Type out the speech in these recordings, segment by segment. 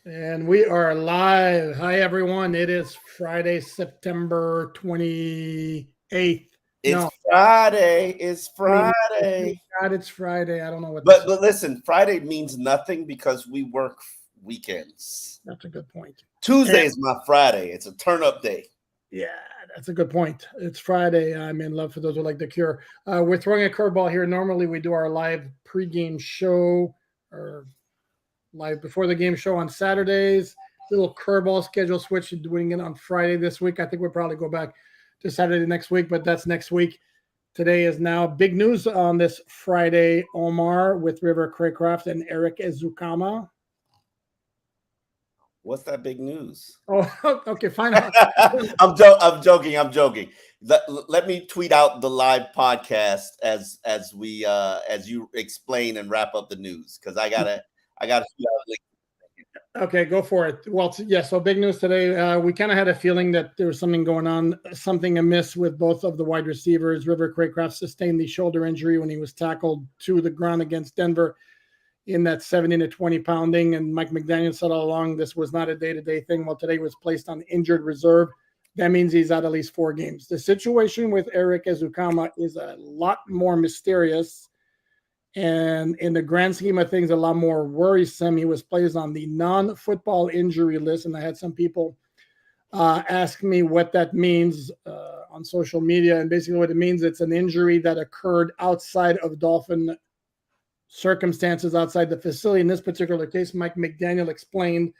And we are live. Hi, everyone. It is Friday, September 28th. It's No, Friday. It's 20, Friday. God, it's Friday. I don't know what But this. but listen, Friday means nothing because we work weekends. That's a good point. And Tuesday is my Friday. It's a turn up day. yeah, that's a good point. It's Friday. I'm in love for those who like the Cure. We're throwing a curveball here. Normally, we do our live pregame show or live before the game show on Saturdays. Little curveball schedule switch to doing it on Friday this week. I think we'll probably go back to Saturday next week, but that's next week. Today is now big news on this Friday, Omar with River Craycraft and Eric Ezukama. What's that big news? Oh, okay, fine. I'm joking. I'm joking. Let me tweet out the live podcast as you explain and wrap up the news because I gotta tweet out a link. Okay, go for it. Well, yeah, so big news today. We kind of had a feeling that there was something going on, something amiss with both of the wide receivers. River Craycraft sustained the shoulder injury when he was tackled to the ground against Denver in that 70 to 20 pounding. And Mike McDaniel said all along this was not a day-to-day thing. Well, today was placed on injured reserve. That means he's out at least 4 games. The situation with Eric Ezukama is a lot more mysterious and in the grand scheme of things, a lot more worrisome. He was placed on the non-football injury list, and I had some people ask me what that means on social media. And basically, what it means, it's an injury that occurred outside of Dolphin circumstances, outside the facility. In this particular case, Mike McDaniel explained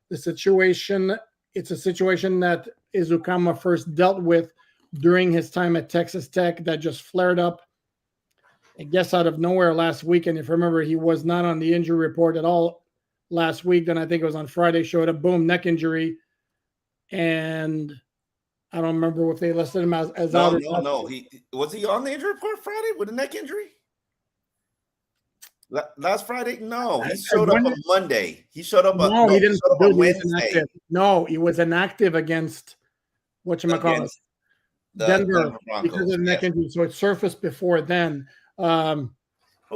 the situation. It's a situation that Izukama first dealt with during his time at Texas Tech that just flared up, I guess, out of nowhere last week. And if you remember, he was not on the injury report at all last week. Then I think it was on Friday, showed up, boom, neck injury. And I don't remember if they listed him as out or not. No. He was he on the injury report Friday with a neck injury? Last Friday? No, he showed up on Monday. He showed up on No, he he didn't. showed up Dude, on he was Wednesday inactive. No, he was inactive against whatchamacallit, against the Denver, Denver because of Broncos. the neck Yes. injury. So it surfaced before then. But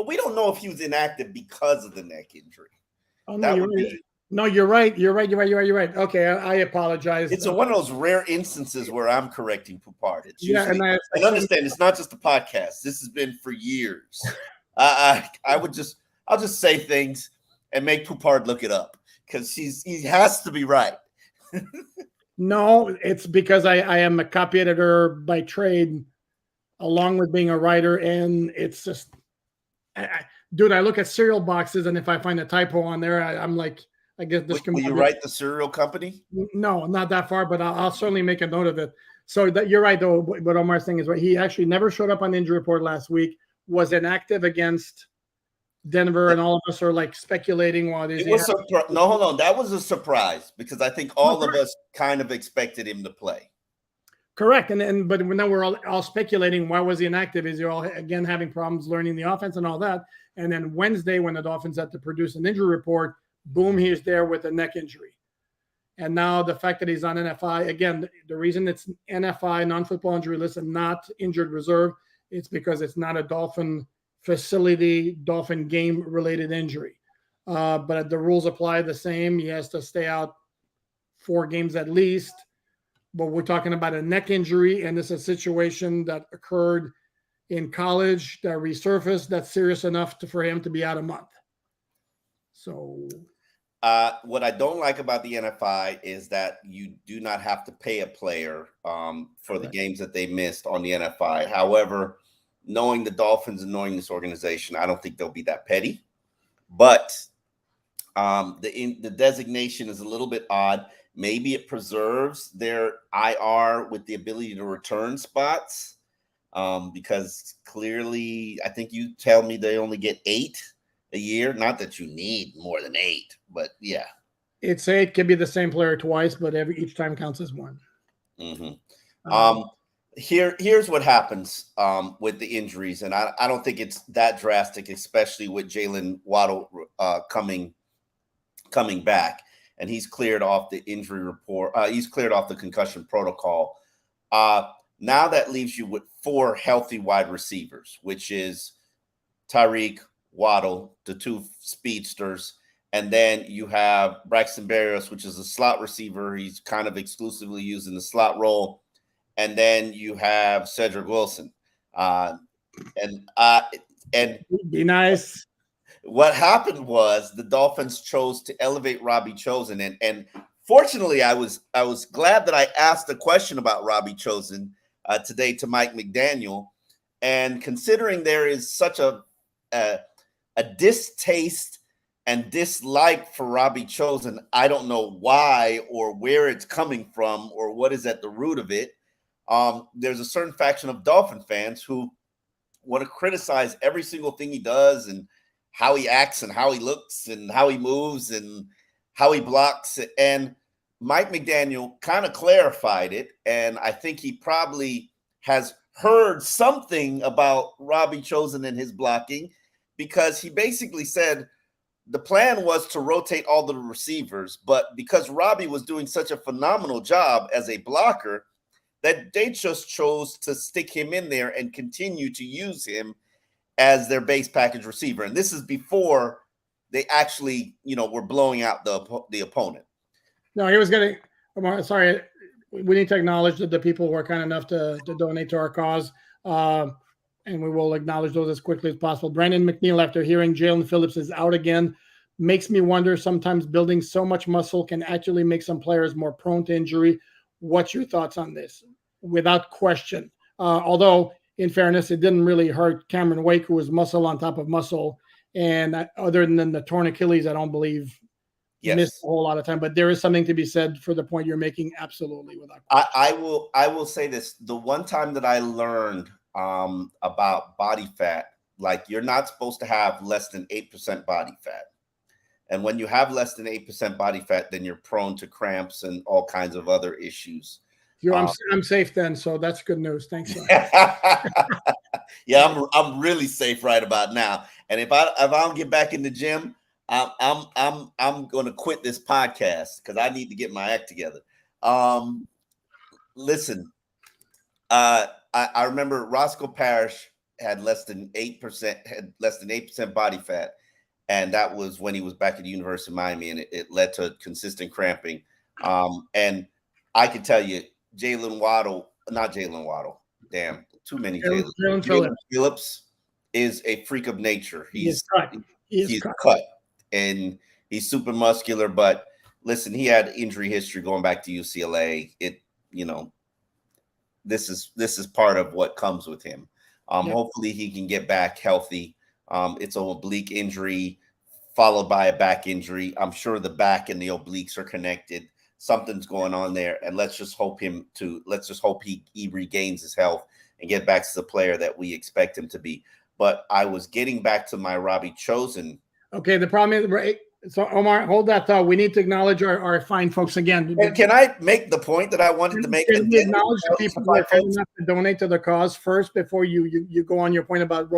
we don't know if he was inactive because of the neck injury. Oh no, That you're would right. be No, you're right. You're right. You're right. You're right. You're right. Okay, I apologize. it's one of those rare instances where I'm correcting Poupart. It's Yeah, and usually I and understand it's not just a podcast. This has been for years. I'll just say things and make Poupart look it up because he has to be right. no, it's because I am a copy editor by trade, along with being a writer, and it's just, dude, I look at cereal boxes, and if I find a typo on there, I'm like, I guess this can Will you write the cereal company? No, not that far, but I'll certainly make a note of it. So that you're right, though. What Omar's saying is right. He actually never showed up on the injury report last week. Was inactive against Denver, and all of us are like speculating. Well, It was no, hold on. That was a surprise because I think all of us kind of expected him to play. Correct, but now we're all speculating. Why was he inactive? Is he all again having problems learning the offense and all that? And then Wednesday, when the Dolphins had to produce an injury report, boom, he's there with a neck injury. And now the fact that he's on NFI, again, the reason it's NFI, non-football injury list, and not injured reserve, it's because it's not a Dolphin facility, Dolphin game-related injury. But the rules apply the same. He has to stay out 4 games at least. But we're talking about a neck injury, and it's a situation that occurred in college that resurfaced that's serious enough for him to be out a month. So what I don't like about the NFI is that you do not have to pay a player for the games that they missed on the NFI. However, knowing the Dolphins and knowing this organization, I don't think they'll be that petty. But the designation is a little bit odd. Maybe it preserves their IR with the ability to return spots because clearly, I think you tell me they only get 8 a year. Not that you need more than 8, but yeah. It's 8, could be the same player twice, but each time counts as 1. Mm-hmm. Here's what happens with the injuries, and I don't think it's that drastic, especially with Jalen Waddle coming back, and he's cleared off the injury report. He's cleared off the concussion protocol. Now that leaves you with 4 healthy wide receivers, which is Tyreek, Waddle, the 2 speedsters, And then you have Braxton Berrios, which is a slot receiver. He's kind of exclusively used in the slot role. And then you have Cedric Wilson. And be nice. What happened was the Dolphins chose to elevate Robbie Chosen. And fortunately, I was glad that I asked a question about Robbie Chosen today to Mike McDaniel. And considering there is such a distaste and dislike for Robbie Chosen, I don't know why or where it's coming from or what is at the root of it. There's a certain faction of Dolphin fans who want to criticize every single thing he does and how he acts and how he looks and how he moves and how he blocks. And Mike McDaniel kind of clarified it. And I think he probably has heard something about Robbie Chosen and his blocking, because he basically said the plan was to rotate all the receivers, but because Robbie was doing such a phenomenal job as a blocker, that they just chose to stick him in there and continue to use him as their base package receiver. And this is before they actually, were blowing out the opponent. No, he was getting, Omar, sorry, we need to acknowledge that the people who are kind enough to donate to our cause. And we will acknowledge those as quickly as possible. Brandon McNeil, after hearing Jalen Phillips is out again, makes me wonder, sometimes building so much muscle can actually make some players more prone to injury. What's your thoughts on this? Without question. Although, in fairness, it didn't really hurt Cameron Wake, who was muscle on top of muscle. And other than the torn Achilles, I don't believe missed a whole lot of time. But there is something to be said for the point you're making. Absolutely. Without question. I will say this. The one time that I learned about body fat, like, you're not supposed to have less than 8% body fat. And when you have less than 8% body fat, then you're prone to cramps and all kinds of other issues. I'm safe then, so that's good news. Thanks. Yeah, I'm really safe right about now. And if I don't get back in the gym, I'm going to quit this podcast because I need to get my act together. Listen, I remember Roscoe Parrish had less than 8% body fat. And that was when he was back at the University of Miami, and it led to consistent cramping. And I can tell you, Jalen Waddle, damn, too many Jalen Phillips is a freak of nature. He's cut, and he's super muscular. But listen, he had injury history going back to UCLA. This is part of what comes with him. Hopefully he can get back healthy. It's an oblique injury followed by a back injury. I'm sure the back and the obliques are connected. Something's going on there, and let's just hope he regains his health and get back to the player that we expect him to be. But I was getting back to my Robbie Chosen. Okay, the problem is, right? So, Omar, hold that thought. We need to acknowledge our fine folks again. Can I make the point that I wanted to make? Can we acknowledge the people who are kind enough to donate to the cause first before you go on your point about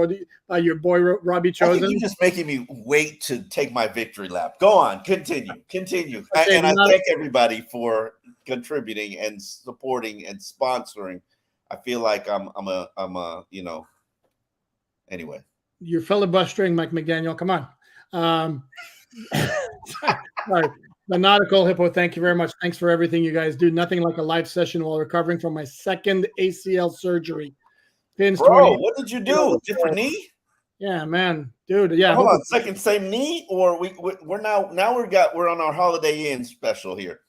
your boy Robbie Chosen? I think you're just making me wait to take my victory lap. Go on, continue. Okay, and I thank everybody for contributing and supporting and sponsoring. I feel like I'm a anyway. You're filibustering, Mike McDaniel. Come on. Sorry. The Nautical Hippo, thank you very much. Thanks for everything you guys do. Nothing like a live session while recovering from my second ACL surgery. Bro, what did you do? Different knee? Yeah, man, dude. Yeah. Hold on, same knee, or we're we're on our Holiday Inn special here.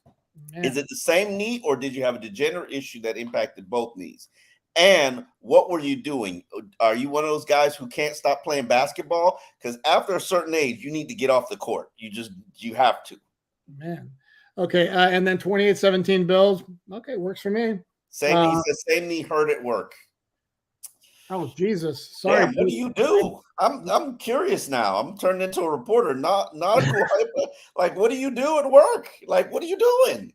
Man. Is it the same knee, or did you have a degenerate issue that impacted both knees? And what were you doing? Are you one of those guys who can't stop playing basketball? Because after a certain age, you need to get off the court. You have to. Man. Okay. And then 28-17 Bills. Okay. Works for me. Same knee hurt at work. Oh, Jesus. Sorry. Yeah, what do you do? I'm curious now. I'm turning into a reporter, not like, what do you do at work? Like, what are you doing?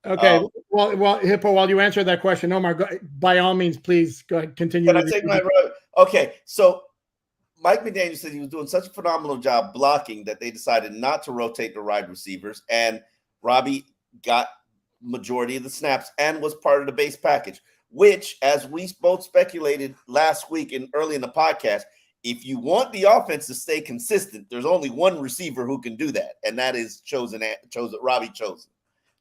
Okay. Well, Hippo, while you answer that question, Omar, by all means, please go ahead. Continue. Can I take my road? Okay. So Mike McDaniel said he was doing such a phenomenal job blocking that they decided not to rotate the wide receivers. And Robbie got majority of the snaps and was part of the base package, which, as we both speculated last week and early in the podcast, if you want the offense to stay consistent, there's only one receiver who can do that, and that is Robbie Chosen.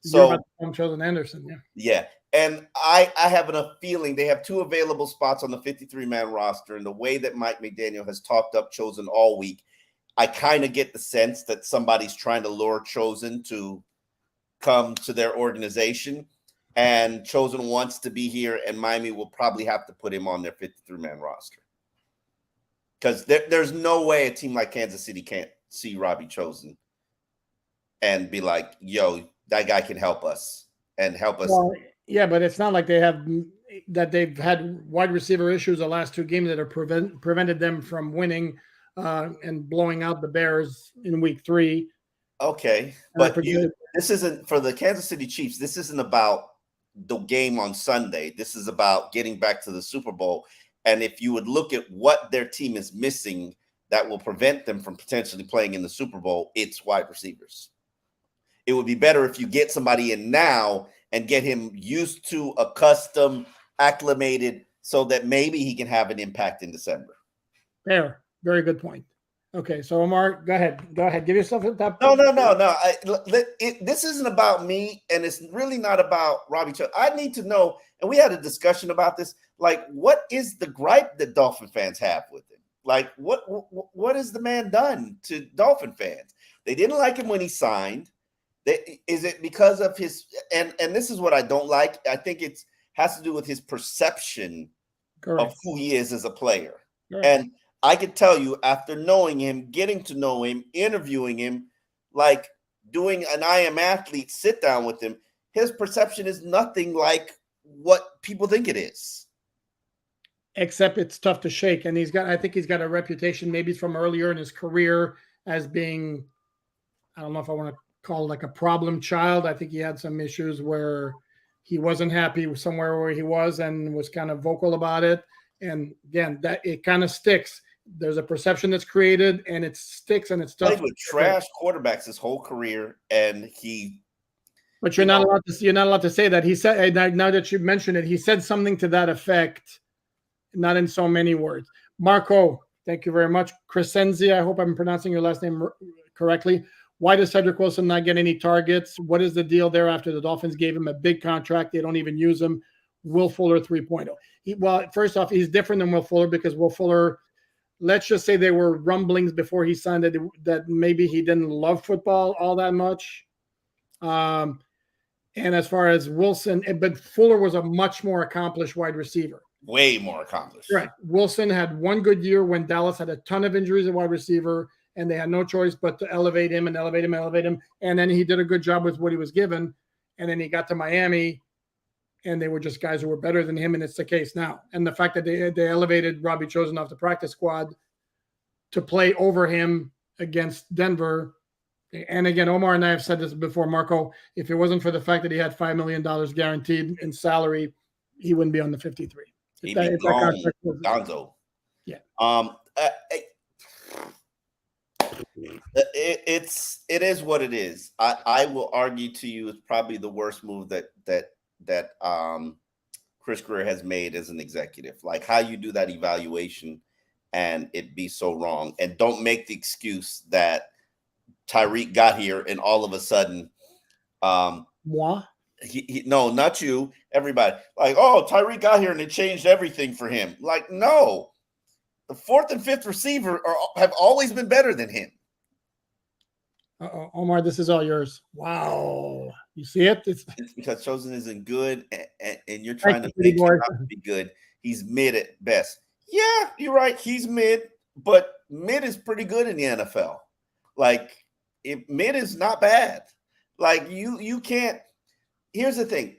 You're about to call him Chosen Anderson, yeah. And I have a feeling they have 2 available spots on the 53-man roster, and the way that Mike McDaniel has talked up Chosen all week, I kind of get the sense that somebody's trying to lure Chosen to come to their organization, and Chosen wants to be here, and Miami will probably have to put him on their 53-man roster. Because there's no way a team like Kansas City can't see Robbie Chosen and be like, yo, that guy can help us and help us. Well, yeah, but it's not like they've had wide receiver issues the last 2 games that have prevented them from winning and blowing out the Bears in week 3. Okay, but this isn't for the Kansas City Chiefs. This isn't about the game on Sunday. This is about getting back to the Super Bowl. And if you would look at what their team is missing that will prevent them from potentially playing in the Super Bowl, it's wide receivers. It would be better if you get somebody in now and get him used to, accustomed, acclimated, so that maybe he can have an impact in December. Fair. Very good point. Okay, so Omar, go ahead. Give yourself a tap. No. This isn't about me, and it's really not about Robbie Chosen. I need to know, and we had a discussion about this. Like, what is the gripe that Dolphin fans have with him? Like, what has the man done to Dolphin fans? They didn't like him when he signed. Is it because of his and this is what I don't like. I think it has to do with his perception of who he is as a player. Correct. And I could tell you, after knowing him, getting to know him, interviewing him, like doing an I Am Athlete sit down with him, his perception is nothing like what people think it is. Except it's tough to shake. And I think he's got a reputation, maybe from earlier in his career, as being, I don't know if I want to call it like a problem child. I think he had some issues where he wasn't happy with somewhere where he was and was kind of vocal about it. And again, that it kind of sticks. There's a perception that's created, and it sticks, and it's tough. Played with trash quarterbacks his whole career, and he. But you're not allowed to say that. He said, now that you mentioned it, he said something to that effect, not in so many words. Marco, thank you very much. Crescenzi, I hope I'm pronouncing your last name correctly. Why does Cedric Wilson not get any targets? What is the deal there after the Dolphins gave him a big contract? They don't even use him. Will Fuller 3.0. Well, first off, he's different than Will Fuller because Will Fuller, let's just say there were rumblings before he signed that maybe he didn't love football all that much. And as far as Wilson, but Fuller was a much more accomplished wide receiver. Way more accomplished. Right. Wilson had one good year when Dallas had a ton of injuries at wide receiver, and they had no choice but to elevate him. And then he did a good job with what he was given. And then he got to Miami, and they were just guys who were better than him, and it's the case now. And the fact that they elevated Robbie Chosen off the practice squad to play over him against Denver. And again, Omar and I have said this before, Marco, if it wasn't for the fact that he had $5 million guaranteed in salary, he wouldn't be on the 53. He'd be gone, Gonzo. Yeah. It is what it is. I will argue to you it's probably the worst move that Chris Greer has made as an executive. Like how you do that evaluation and it be so wrong. And don't make the excuse that Tyreek got here and all of a sudden moi? No, not you, everybody. Like, oh, Tyreek got here and it changed everything for him. Like, no. The 4th and 5th receiver have always been better than him. Omar, this is all yours. Wow. You see it? It's because Chosen isn't good, and you're trying to make him not to be good. He's mid at best. Yeah, you're right. He's mid, but mid is pretty good in the NFL. Like, mid is not bad. Like, you can't. Here's the thing.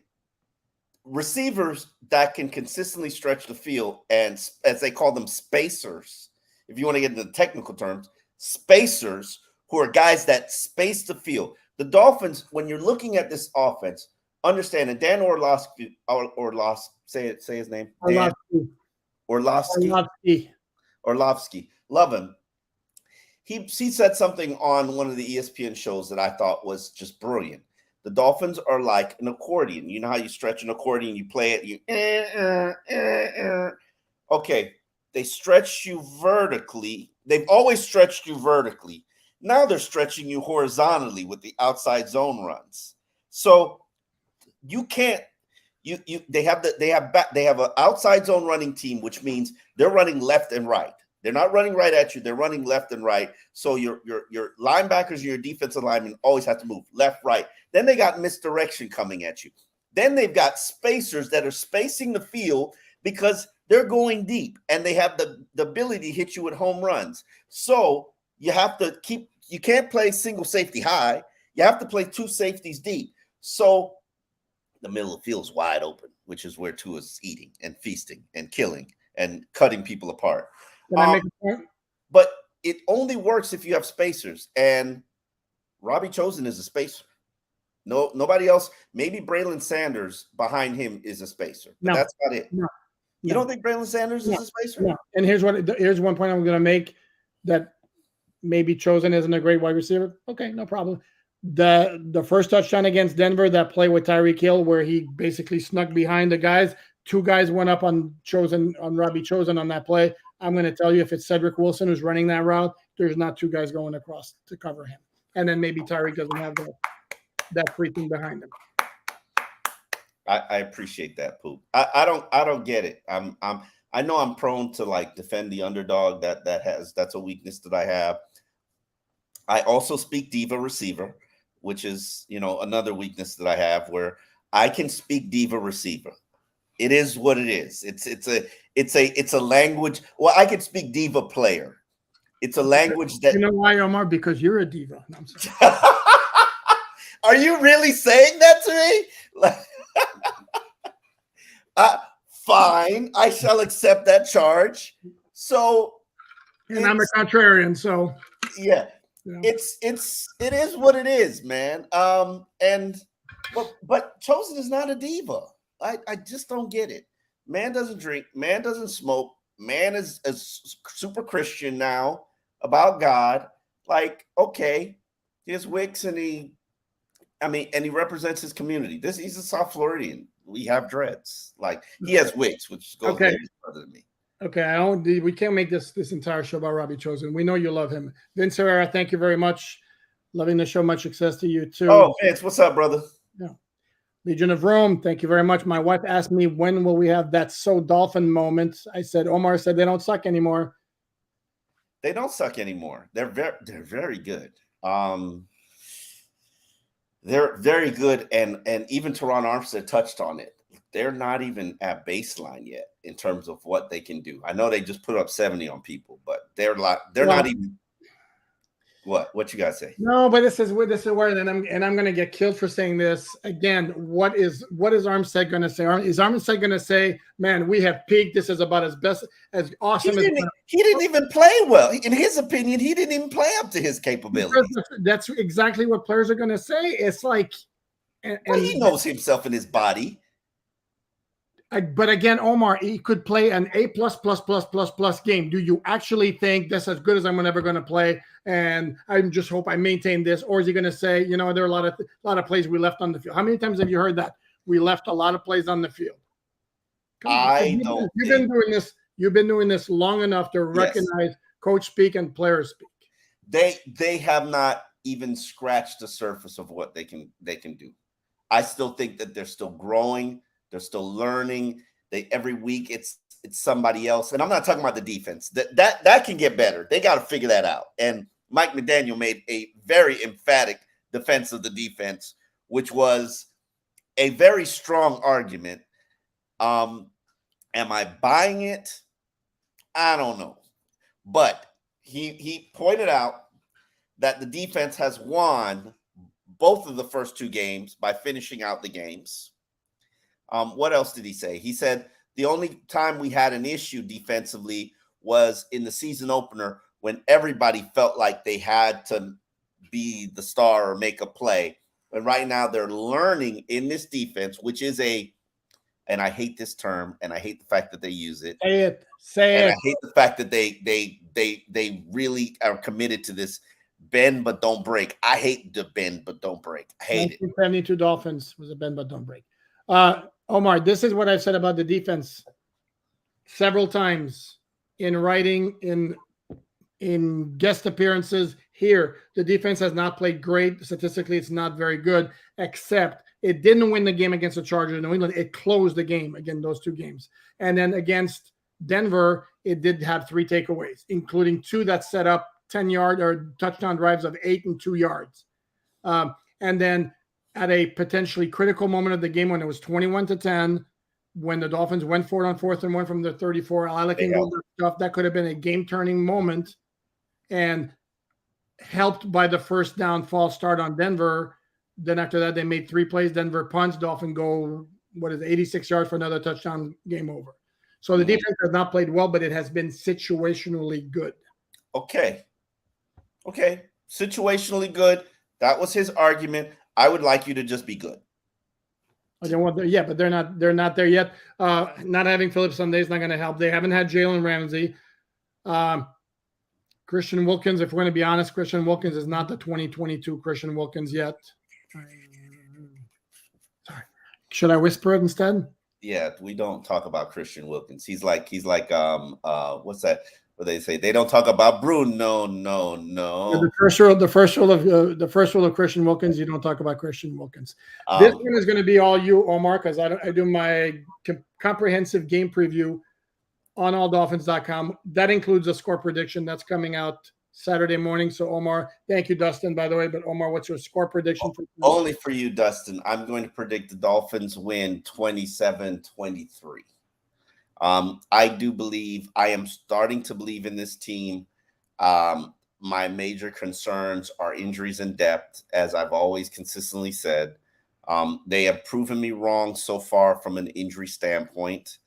Receivers that can consistently stretch the field, and as they call them, spacers, if you want to get into the technical terms, spacers who are guys that space the field. The Dolphins, when you're looking at this offense, understand that Dan Orlovsky, say his name. Orlovsky. Love him. He said something on one of the ESPN shows that I thought was just brilliant. The Dolphins are like an accordion. You know how you stretch an accordion, you play it, Okay, they stretch you vertically. They've always stretched you vertically. Now they're stretching you horizontally with the outside zone runs. So you can't. They have an outside zone running team, which means they're running left and right. They're not running right at you. They're running left and right. So your linebackers and your defensive linemen always have to move left, right. Then they got misdirection coming at you. Then they've got spacers that are spacing the field because they're going deep and they have the ability to hit you with home runs. So you have to you can't play single safety high. You have to play two safeties deep. So the middle of the field is wide open, which is where Tua's eating and feasting and killing and cutting people apart. Can I make a point? But it only works if you have spacers, and Robbie Chosen is a spacer. No, nobody else. Maybe Braylon Sanders behind him is a spacer, but that's about it. No. You don't think Braylon Sanders is a spacer? No. And here's one point I'm going to make, that maybe Chosen isn't a great wide receiver. Okay, no problem. The first touchdown against Denver, that play with Tyreek Hill where he basically snuck behind the guys. Two guys went up on Robbie Chosen on that play. I'm going to tell you, if it's Cedric Wilson who's running that route, there's not two guys going across to cover him. And then maybe Tyreek doesn't have that free thing behind him. I appreciate that, Poop. I don't get it. I know I'm prone to like defend the underdog. That's a weakness that I have. I also speak diva receiver, which is, another weakness that I have, where I can speak diva receiver. It is what it is. It's a language. Well, I can speak diva player. It's a language that. You know why, Omar? Because you're a diva. No, I'm sorry. Are you really saying that to me? Fine, I shall accept that charge. So, and I'm a contrarian, so yeah. It is what it is, man. But Chosen is not a diva. I just don't get it. Man doesn't drink. Man doesn't smoke. Man is super Christian now about God. Like, okay, he has wicks and he represents his community. He's a South Floridian. We have dreads. Like, he has wigs, which goes way further than me. Okay, we can't make this entire show about Robbie Chosen. We know you love him. Vince Herrera, thank you very much. Loving the show. Much success to you too. Oh, Vince, what's up, brother? Yeah. Legion of Rome, thank you very much. My wife asked me, when will we have that so Dolphin moment? I said, Omar said they don't suck anymore. They don't suck anymore. They're very good. They're very good, and even Teron Armstead touched on it. They're not even at baseline yet in terms of what they can do. I know they just put up 70 on people, but they're not even. What you guys say? No, but this is where, and I'm going to get killed for saying this again. What is Armstead going to say? Is Armstead going to say, "Man, we have peaked. This is about as awesome as." He didn't even play well. In his opinion, he didn't even play up to his capabilities. That's exactly what players are going to say. It's like, well, he knows himself and his body. But again, Omar, he could play an A+++ game. Do you actually think that's as good as I'm ever going to play? And I just hope I maintain this. Or is he going to say, there are a lot of plays we left on the field? How many times have you heard that? We left a lot of plays on the field. You've been doing this. You've been doing this long enough to recognize coach speak and players speak. They have not even scratched the surface of what they can do. I still think that they're still growing. They're still learning. Every week it's somebody else. And I'm not talking about the defense. That can get better. They got to figure that out. And Mike McDaniel made a very emphatic defense of the defense, which was a very strong argument. Am I buying it? I don't know. But he pointed out that the defense has won both of the first two games by finishing out the games. What else did he say? He said the only time we had an issue defensively was in the season opener when everybody felt like they had to be the star or make a play. And right now they're learning in this defense, which is and I hate this term, and I hate the fact that they use it. Say it. I hate the fact that they really are committed to this bend but don't break. I hate the bend but don't break. I hate it. 1972 Dolphins was a bend but don't break. Omar, this is what I've said about the defense several times. in writing, in guest appearances here. The defense has not played great. Statistically, it's not very good, except it didn't win the game against the Chargers in New England. It closed the game, again, those two games. And then against Denver, it did have 3 takeaways, including 2 that set up 10-yard or touchdown drives of 8 and 2 yards. And then at a potentially critical moment of the game when it was 21-10, when the Dolphins went for it on 4th and 1 from the 34, stuff that could have been a game-turning moment, and helped by the first down false start on Denver. Then after that, they made 3 plays. Denver punts. Dolphin go, 86 yards for another touchdown, game over. So the defense has not played well, but it has been situationally good. Okay. Situationally good. That was his argument. I would like you to just be good. Yeah, but they're not there yet. Not having Philip Sunday is not going to help. They haven't had Jalen Ramsey. Christian Wilkins, if we're going to be honest, Christian Wilkins is not the 2022 Christian Wilkins yet. Sorry. Should I whisper it instead? Yeah, we don't talk about Christian Wilkins. He's like what's that? What they say? They don't talk about Bruno. No. The first rule of Christian Wilkins, you don't talk about Christian Wilkins. This one is going to be all you, Omar, because I do my comprehensive game preview on alldolphins.com. That includes a score prediction that's coming out Saturday morning. So, Omar, thank you, Dustin, by the way. But, Omar, what's your score prediction? Only for you, Dustin. I'm going to predict the Dolphins win 27-23. I am starting to believe in this team. My major concerns are injuries and depth, as I've always consistently said. They have proven me wrong so far from an injury standpoint.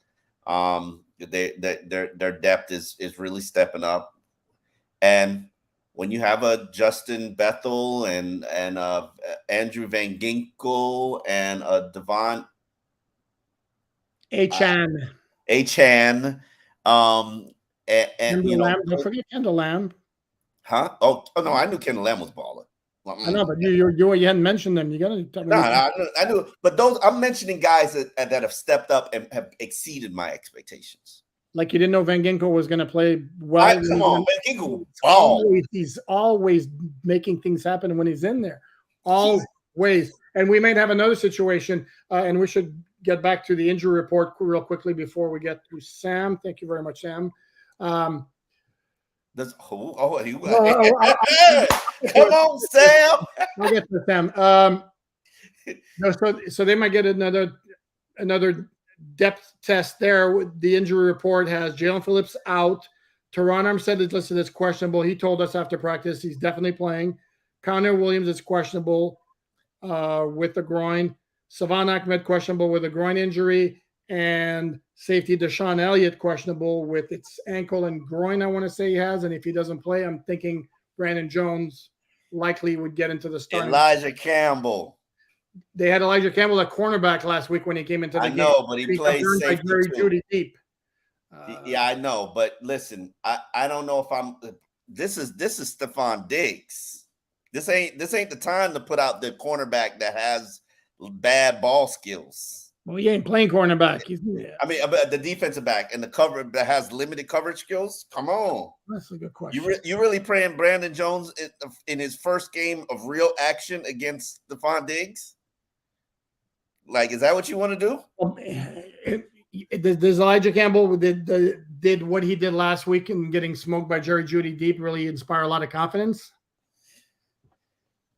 Their depth is really stepping up. And when you have a Justin Bethel and Andrew Van Ginkel and a Devon Achane. And Lamb. Don't forget Kendall Lamb. Huh? Oh no, I knew Kendall Lamb was baller. I know, but you hadn't mentioned them. You got to. No, I knew, but those I'm mentioning guys that have stepped up and have exceeded my expectations. Like you didn't know Van Ginkel was going to play well. Come on, Van Ginkel. He's always making things happen when he's in there. Always. And we might have another situation, and we should get back to the injury report real quickly before we get to Sam. Thank you very much, Sam. Come on, Sam. I'll get to Sam. So they might get another depth test there. The injury report has Jalen Phillips out. Teron Armstead is listed as questionable. He told us after practice he's definitely playing. Connor Williams is questionable with the groin. Savon Ahmed questionable with a groin injury, and safety Deshaun Elliott questionable with its ankle and groin, I want to say he has. And if he doesn't play, I'm thinking Brandon Jones likely would get into the starting. Elijah Campbell. They had Elijah Campbell at cornerback last week when he came into the game. I know, but he plays safety Jerry Jeudy deep. Yeah, I know, but listen, I don't know if I'm. This is Stephon Diggs. This ain't the time to put out the cornerback that has bad ball skills. Well, he ain't playing cornerback. The defensive back and the cover that has limited coverage skills. Come on, that's a good question. You really praying Brandon Jones in his first game of real action against Stephon Diggs? Like, is that what you want to do? Does Elijah Campbell did what he did last week and getting smoked by Jerry Jeudy deep really inspire a lot of confidence?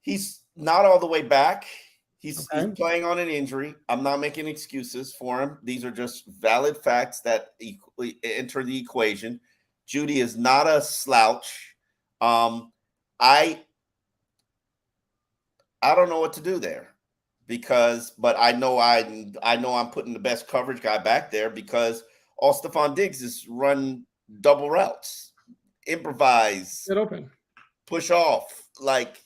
He's not all the way back. He's playing on an injury. I'm not making excuses for him. These are just valid facts that enter the equation. Jeudy is not a slouch. I don't know what to do there. But I know I'm putting the best coverage guy back there because all Stephon Diggs is run double routes, improvise, get open, push off. Like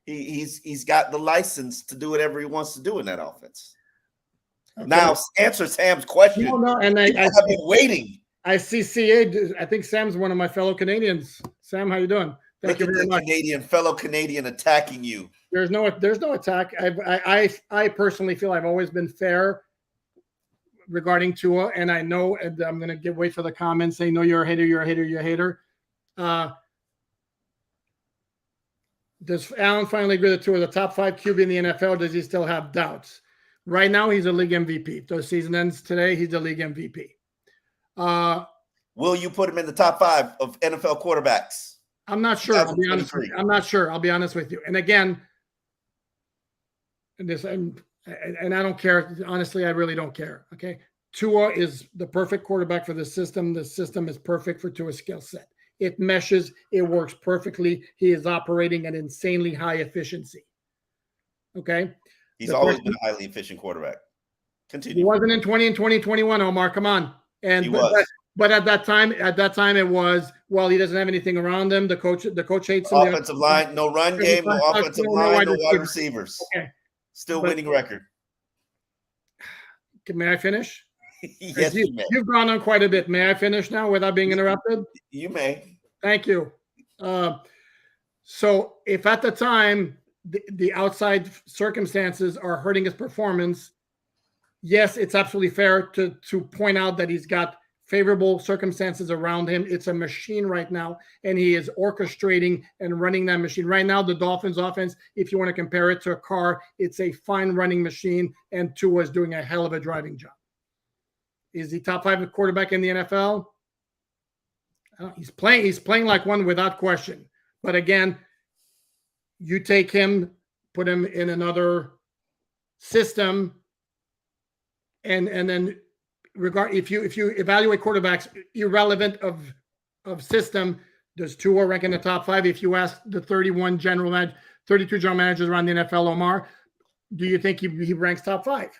he's got the license to do whatever he wants to do in that offense. Okay. Now answer Sam's question. No, and I've been waiting. I see CA. I think Sam's one of my fellow Canadians. Sam, how you doing? Thank you very much. Fellow Canadian attacking you. There's no attack. I personally feel I've always been fair regarding Tua, and I know, and I'm going to wait for the comments saying, no, you're a hater, you're a hater, you're a hater. Does Alain finally agree that Tua is the top 5 QB in the NFL? Does he still have doubts? Right now, he's a league MVP. If the season ends today, he's the league MVP. Will you put him in the top 5 of NFL quarterbacks? I'm not sure. I'll be honest with you. I'm not sure. I'll be honest with you. And again, and I don't care. Honestly, I really don't care. Okay. Tua is the perfect quarterback for the system. The system is perfect for Tua's skill set. It meshes. It works perfectly. He is operating at insanely high efficiency. Okay. He's always been a highly efficient quarterback. Continue. He wasn't in 20 and 2021, Omar. Come on. And he was. But at that time, it was, well, he doesn't have anything around him. The coach hates him. Offensive line, no run game, no offensive line, no wide receivers. Okay. Still winning record. May I finish? Yes, you may. You've gone on quite a bit. May I finish now without being interrupted? You may. Thank you. So if at the time the outside circumstances are hurting his performance, yes, it's absolutely fair to point out that he's got favorable circumstances around him. It's a machine right now, and he is orchestrating and running that machine. Right now, the Dolphins offense, if you want to compare it to a car, it's a fine running machine, and Tua is doing a hell of a driving job. Is he top 5 quarterback in the NFL? He's playing like one without question. But again, you take him, put him in another system, and then if you evaluate quarterbacks irrelevant of system, does Tua rank in the top 5? If you ask the 32 general managers around the NFL, Omar, do you think he ranks top 5?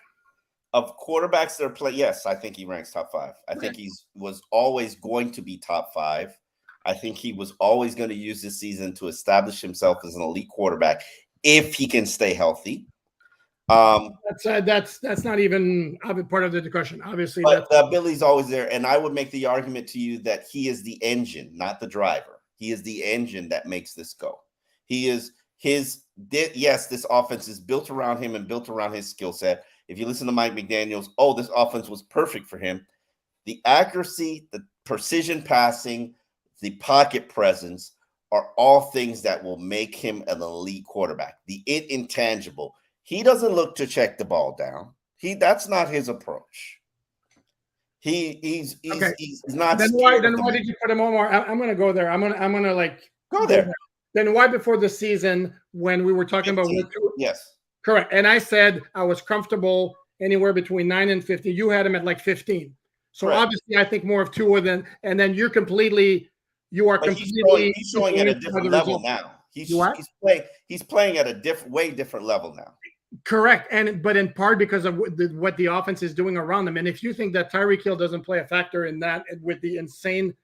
Of quarterbacks that are play, yes, I think he ranks top 5. I think he was always going to be top 5. I think he was always going to use this season to establish himself as an elite quarterback if he can stay healthy. That's not even part of the discussion. Obviously, but the ability's always there, and I would make the argument to you that he is the engine, not the driver. He is the engine that makes this go. He is yes, this offense is built around him and built around his skill set. If you listen to Mike McDaniels, this offense was perfect for him. The accuracy, the precision passing, the pocket presence are all things that will make him an elite quarterback. The intangible. He doesn't look to check the ball down. That's not his approach. He's not. Then why did you put him on more? I'm going to go there. I'm going to like go there. Then why before the season when we were talking 15. about yes, correct, and I said I was comfortable anywhere between 9 and 15. You had him at like 15. So correct. Obviously, I think more of Tua than, and then he's showing at a different level now. He's playing at a way different level now. Correct, but in part because of what the offense is doing around him. And if you think that Tyreek Hill doesn't play a factor in that, with the insane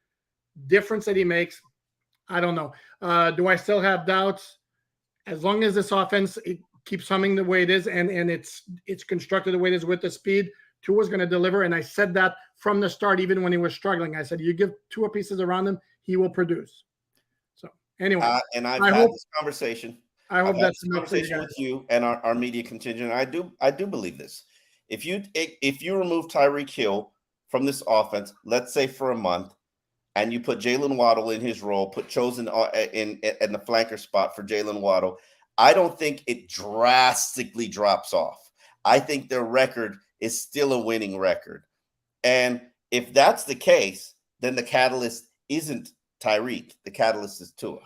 difference that he makes, I don't know. Do I still have doubts? As long as this offense keeps humming the way it is, and it's constructed the way it is with the speed, Tua's going to deliver. And I said that from the start, even when he was struggling. I said, you give Tua pieces around him, he will produce. So anyway, and I've had this conversation. I hope that's a conversation with you and our media contingent. I do believe this. If you remove Tyreek Hill from this offense, let's say for a month, and you put Jalen Waddle in his role, put Chosen in the flanker spot for Jalen Waddle, I don't think it drastically drops off. I think their record is still a winning record. And if that's the case, then the catalyst isn't Tyreek. The catalyst is Tua.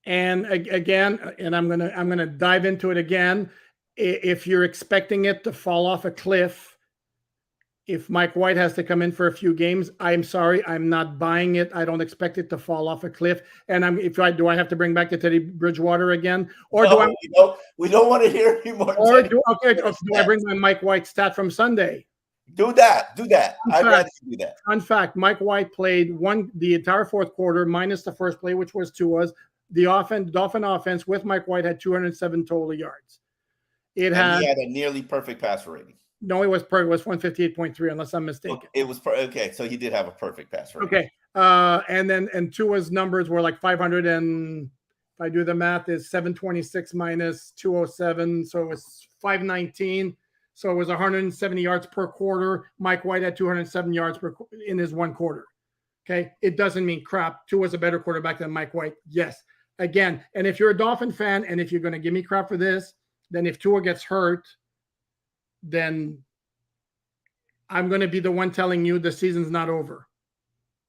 And again, and I'm gonna dive into it again. If you're expecting it to fall off a cliff, if Mike White has to come in for a few games, I'm sorry, I'm not buying it. I don't expect it to fall off a cliff. And do I have to bring back the Teddy Bridgewater again, or we don't want to hear any more. Or do I bring my Mike White stat from Sunday? Do that. I'd rather do that. In fact, Mike White played the entire fourth quarter minus the first play, which was Tua's. The Dolphin offense with Mike White had 207 total yards. He had a nearly perfect passer rating. No, it was perfect. It was 158.3, unless I'm mistaken. It was okay. So he did have a perfect passer rating. Okay. And Tua's numbers were like 500, and if I do the math, is 726 minus 207, so it was 519. So it was 170 yards per quarter. Mike White had 207 yards in his one quarter. Okay. It doesn't mean crap. Tua was a better quarterback than Mike White. Yes. Again, and if you're a Dolphin fan, and if you're going to give me crap for this, then if Tua gets hurt, then I'm going to be the one telling you the season's not over.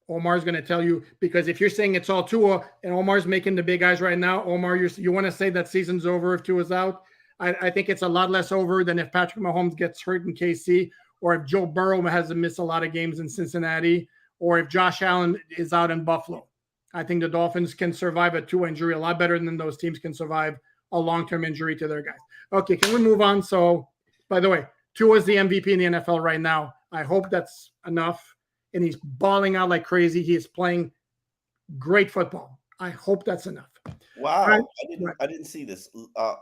Omar's going to tell you, because if you're saying it's all Tua and Omar's making the big eyes right now, Omar, you want to say that season's over if Tua's out? I think it's a lot less over than if Patrick Mahomes gets hurt in KC, or if Joe Burrow has to miss a lot of games in Cincinnati, or if Josh Allen is out in Buffalo. I think the Dolphins can survive a Tua injury a lot better than those teams can survive a long-term injury to their guys. Okay, can we move on? So, by the way, Tua is the MVP in the NFL right now. I hope that's enough. And he's balling out like crazy. He is playing great football. I hope that's enough. Wow. Right. I didn't see this.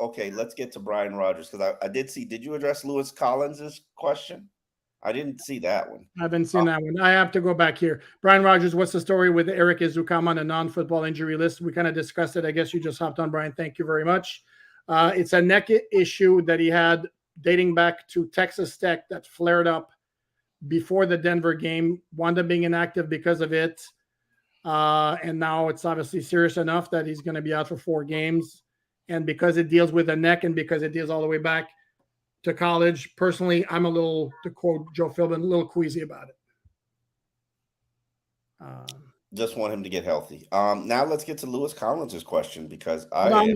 Okay, let's get to Brian Rogers, because I did see. Did you address Lewis Collins' question? I didn't see that one. I haven't seen that one. I have to go back here. Brian Rogers, what's the story with Eric Ezukam on a non-football injury list? We kind of discussed it. I guess you just hopped on, Brian. Thank you very much. It's a neck issue that he had dating back to Texas Tech that flared up before the Denver game, wound up being inactive because of it. And now it's obviously serious enough that he's going to be out for 4 games. And because it deals with the neck and because it deals all the way back to college, personally, I'm a little, to quote Joe Philbin, a little queasy about it. Just want him to get healthy. Now let's get to Lewis Collins' question, because I'm going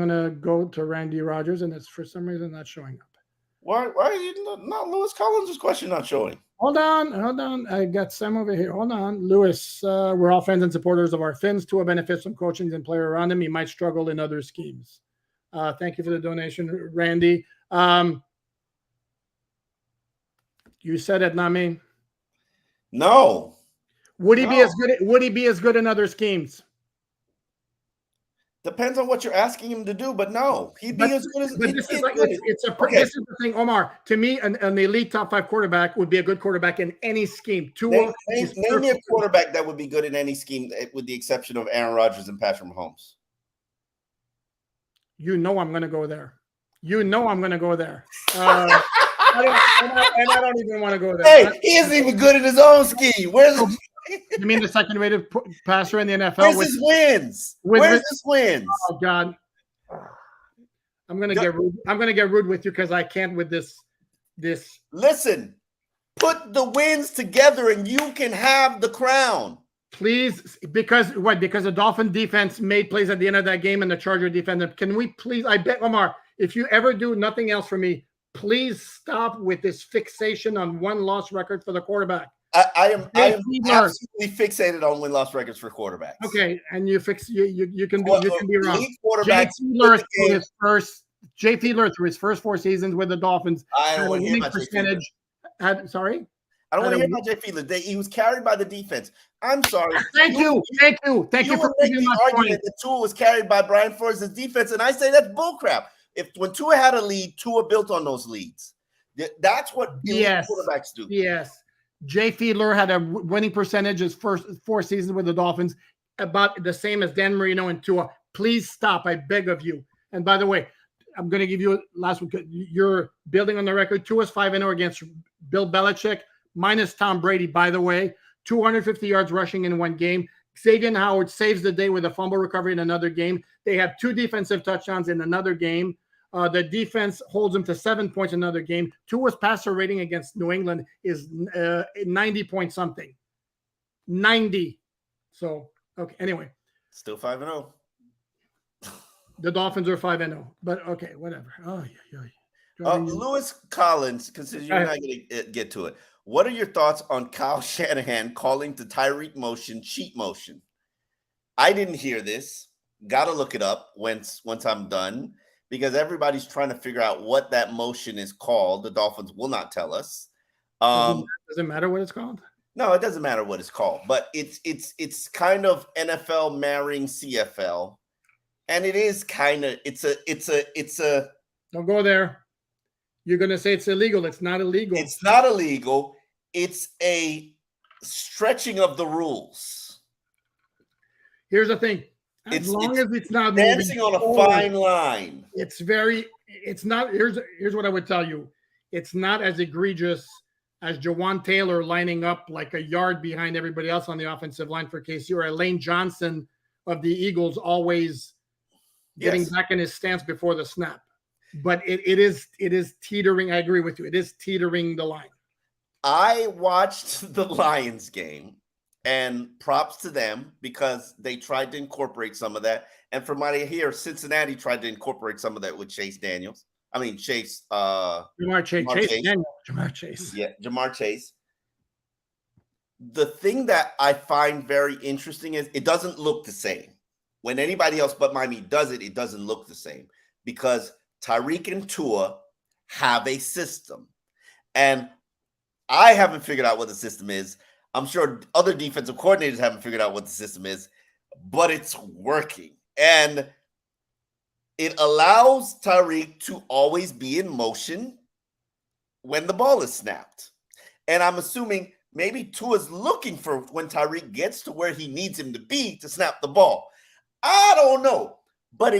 to go to Randy Rogers, and it's for some reason not showing up. Why are you not Lewis Collins' question not showing? Hold on. I got Sam over here. Hold on. Lewis, we're all fans and supporters of our Finns. Tua benefits from coaching and player around him. He might struggle in other schemes. Thank you for the donation, Randy. You said it, not me. No. Would he be as good? Would he be as good in other schemes? Depends on what you're asking him to do, but no, he'd be as good as. But this is this is the thing, Omar. To me, an elite top 5 quarterback would be a good quarterback in any scheme. Tua, name me a quarterback that would be good in any scheme, with the exception of Aaron Rodgers and Patrick Mahomes. You know I'm going to go there. I don't even want to go there. Hey, he isn't even good in his own scheme. You mean the second-rated passer in the NFL? Where's his wins? Where's his wins? Oh God, I'm gonna get rude. I'm gonna get rude with you because I can't with this. Listen, put the wins together and you can have the crown. Please, because what? Because the Dolphin defense made plays at the end of that game and the Charger defender. Can we please? I bet, Omar, if you ever do nothing else for me, please stop with this fixation on one-loss record for the quarterback. I am absolutely fixated on win-loss records for quarterbacks. Okay, and you can be wrong. Jay Fiedler through his first 4 seasons with the Dolphins had a winning percentage. Sorry, I don't want to hear about Jay Fiedler. He was carried by the defense. I'm sorry. Thank you for making the argument that Tua was carried by Brian Flores' defense, and I say that's bullcrap. When Tua had a lead, Tua built on those leads. That's what quarterbacks do. Yes. Jay Fiedler had a winning percentage his first 4 seasons with the Dolphins, about the same as Dan Marino and Tua. Please stop, I beg of you. And by the way, I'm going to give you last week. You're building on the record. Tua's 5-0 against Bill Belichick, minus Tom Brady, by the way. 250 yards rushing in 1 game. Xavier Howard saves the day with a fumble recovery in another game. They have 2 defensive touchdowns in another game. The defense holds them to 7 points in another game. Tua's passer rating against New England is 90 point something. 90. So, okay. Anyway. Still 5-0. The Dolphins are 5-0. But, okay, whatever. Oh, yeah. Lewis Collins, considering you're not going to get to it. What are your thoughts on Kyle Shanahan calling the Tyreek motion cheat motion? I didn't hear this. Got to look it up once I'm done, because everybody's trying to figure out what that motion is called. The Dolphins will not tell us. Does it matter what it's called? No, it doesn't matter what it's called, but it's kind of NFL marrying CFL, and it is kind of it's a. Don't go there. You're going to say it's illegal. It's not illegal. It's not illegal. It's a stretching of the rules. Here's the thing. As long as it's not dancing on a fine line. It's not. Here's what I would tell you. it's not as egregious as Jawan Taylor lining up like a yard behind everybody else on the offensive line for KC, or Alain Johnson of the Eagles always getting back in his stance before the snap. But it is teetering. I agree with you. It is teetering the line. I watched the Lions game, and props to them because they tried to incorporate some of that. And from what I hear, Cincinnati tried to incorporate some of that with Chase. Jamar Chase. Yeah, Jamar Chase. The thing that I find very interesting is it doesn't look the same. When anybody else but Miami does it, it doesn't look the same because Tyreek and Tua have a system. And I haven't figured out what the system is. I'm sure other defensive coordinators haven't figured out what the system is, but it's working. And it allows Tyreek to always be in motion when the ball is snapped. And I'm assuming maybe Tua's looking for when Tyreek gets to where he needs him to be to snap the ball. I don't know. But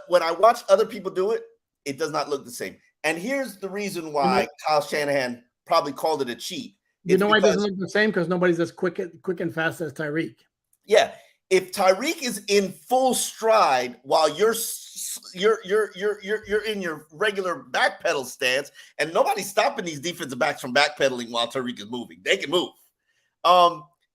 when I watch other people do it, it does not look the same. And here's the reason why Kyle Shanahan probably called it a cheat. You know why it doesn't look the same? Because nobody's as quick and fast as Tyreek. Yeah. If Tyreek is in full stride while you're in your regular backpedal stance, and nobody's stopping these defensive backs from backpedaling while Tyreek is moving. They can move.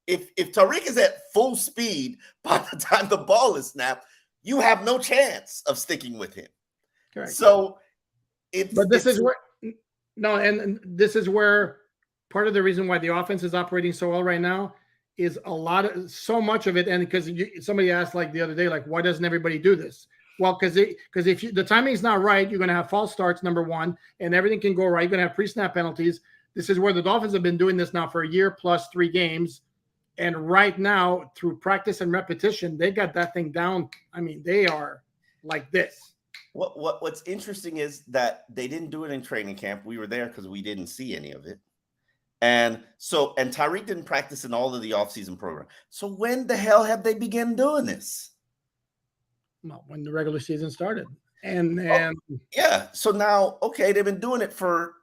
If Tyreek is at full speed by the time the ball is snapped, you have no chance of sticking with him. Correct. So this is where part of the reason why the offense is operating so well right now is so much of it. And because somebody asked like the other day, like, why doesn't everybody do this? Well, because if the timing's not right, you're going to have false starts, number one, and everything can go right. You're going to have pre-snap penalties. This is where the Dolphins have been doing this now for a year plus 3 games. And right now, through practice and repetition, they got that thing down. I mean, they are like this. What's interesting is that they didn't do it in training camp. We were there because we didn't see any of it. And Tyreek didn't practice in all of the offseason program. So when the hell have they begun doing this? Well, when the regular season started. Yeah. So now, okay, they've been doing it for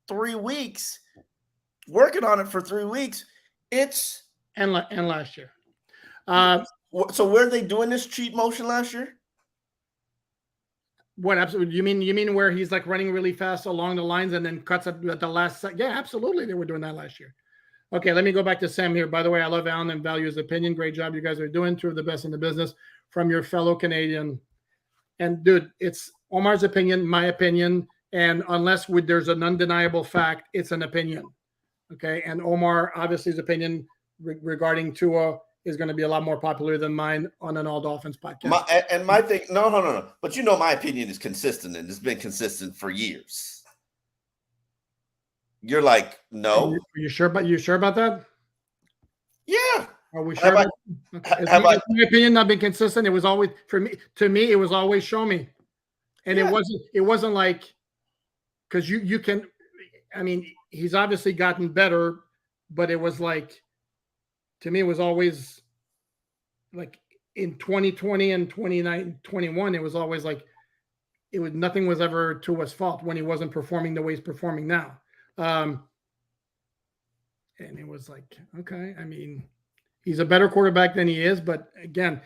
3 weeks, working on it for 3 weeks. And last year. So were they doing this cheat motion last year? What, absolutely? You mean where he's like running really fast along the lines and then cuts at the last second? Yeah, absolutely. They were doing that last year. Okay, let me go back to Sam here. By the way, I love Alain and value his opinion. Great job you guys are doing. 2 of the best in the business from your fellow Canadian. And dude, it's Omar's opinion, my opinion. And unless there's an undeniable fact, it's an opinion. Okay. And Omar, obviously his opinion regarding Tua is going to be a lot more popular than mine on an All Dolphins podcast. My thing, no. But my opinion is consistent, and it's been consistent for years. You're like, no. Are you sure about that? Yeah. Are we sure? My opinion not been consistent? It was always to me, it was always show me. And it wasn't like, because you can, I mean, he's obviously gotten better, but it was like, to me, it was always like in 2020 and 2021, it was always like nothing was ever Tua's fault when he wasn't performing the way he's performing now. And it was like, okay, I mean, he's a better quarterback than he is, but again,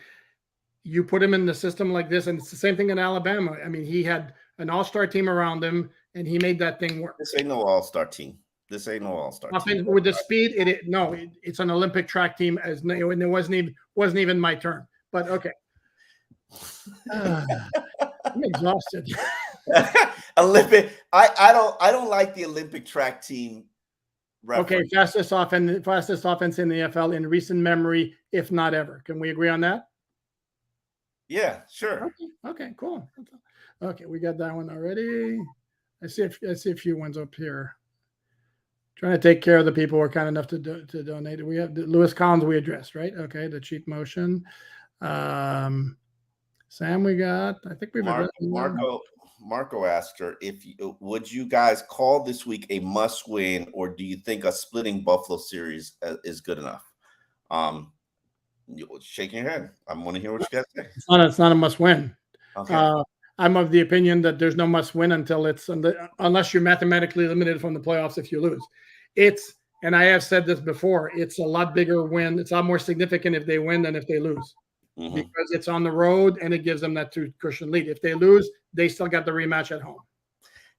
you put him in the system like this, and it's the same thing in Alabama. I mean, he had an all-star team around him, and he made that thing work. This ain't no all-star team. Team. With the speed, it's an Olympic track team, and it wasn't even my turn. But okay, I'm exhausted. Olympic. I don't like the Olympic track team. Okay, fastest offense in the NFL in recent memory, if not ever. Can we agree on that? Yeah, sure. Okay, cool. Okay, we got that one already. I see a few ones up here. Trying to take care of the people who are kind enough to donate. We have Lewis Collins we addressed, right? Okay, the cheat motion. Sam, we got. I think we've Marco asked her would you guys call this week a must win, or do you think a splitting Buffalo series is good enough? Shaking your head. I want to hear what you guys say. It's not a must win. Okay. I'm of the opinion that there's no must win unless you're mathematically eliminated from the playoffs if you lose. And I have said this before, it's a lot bigger win. It's a lot more significant if they win than if they lose, because it's on the road and it gives them that 2-cushion lead. If they lose, they still got the rematch at home.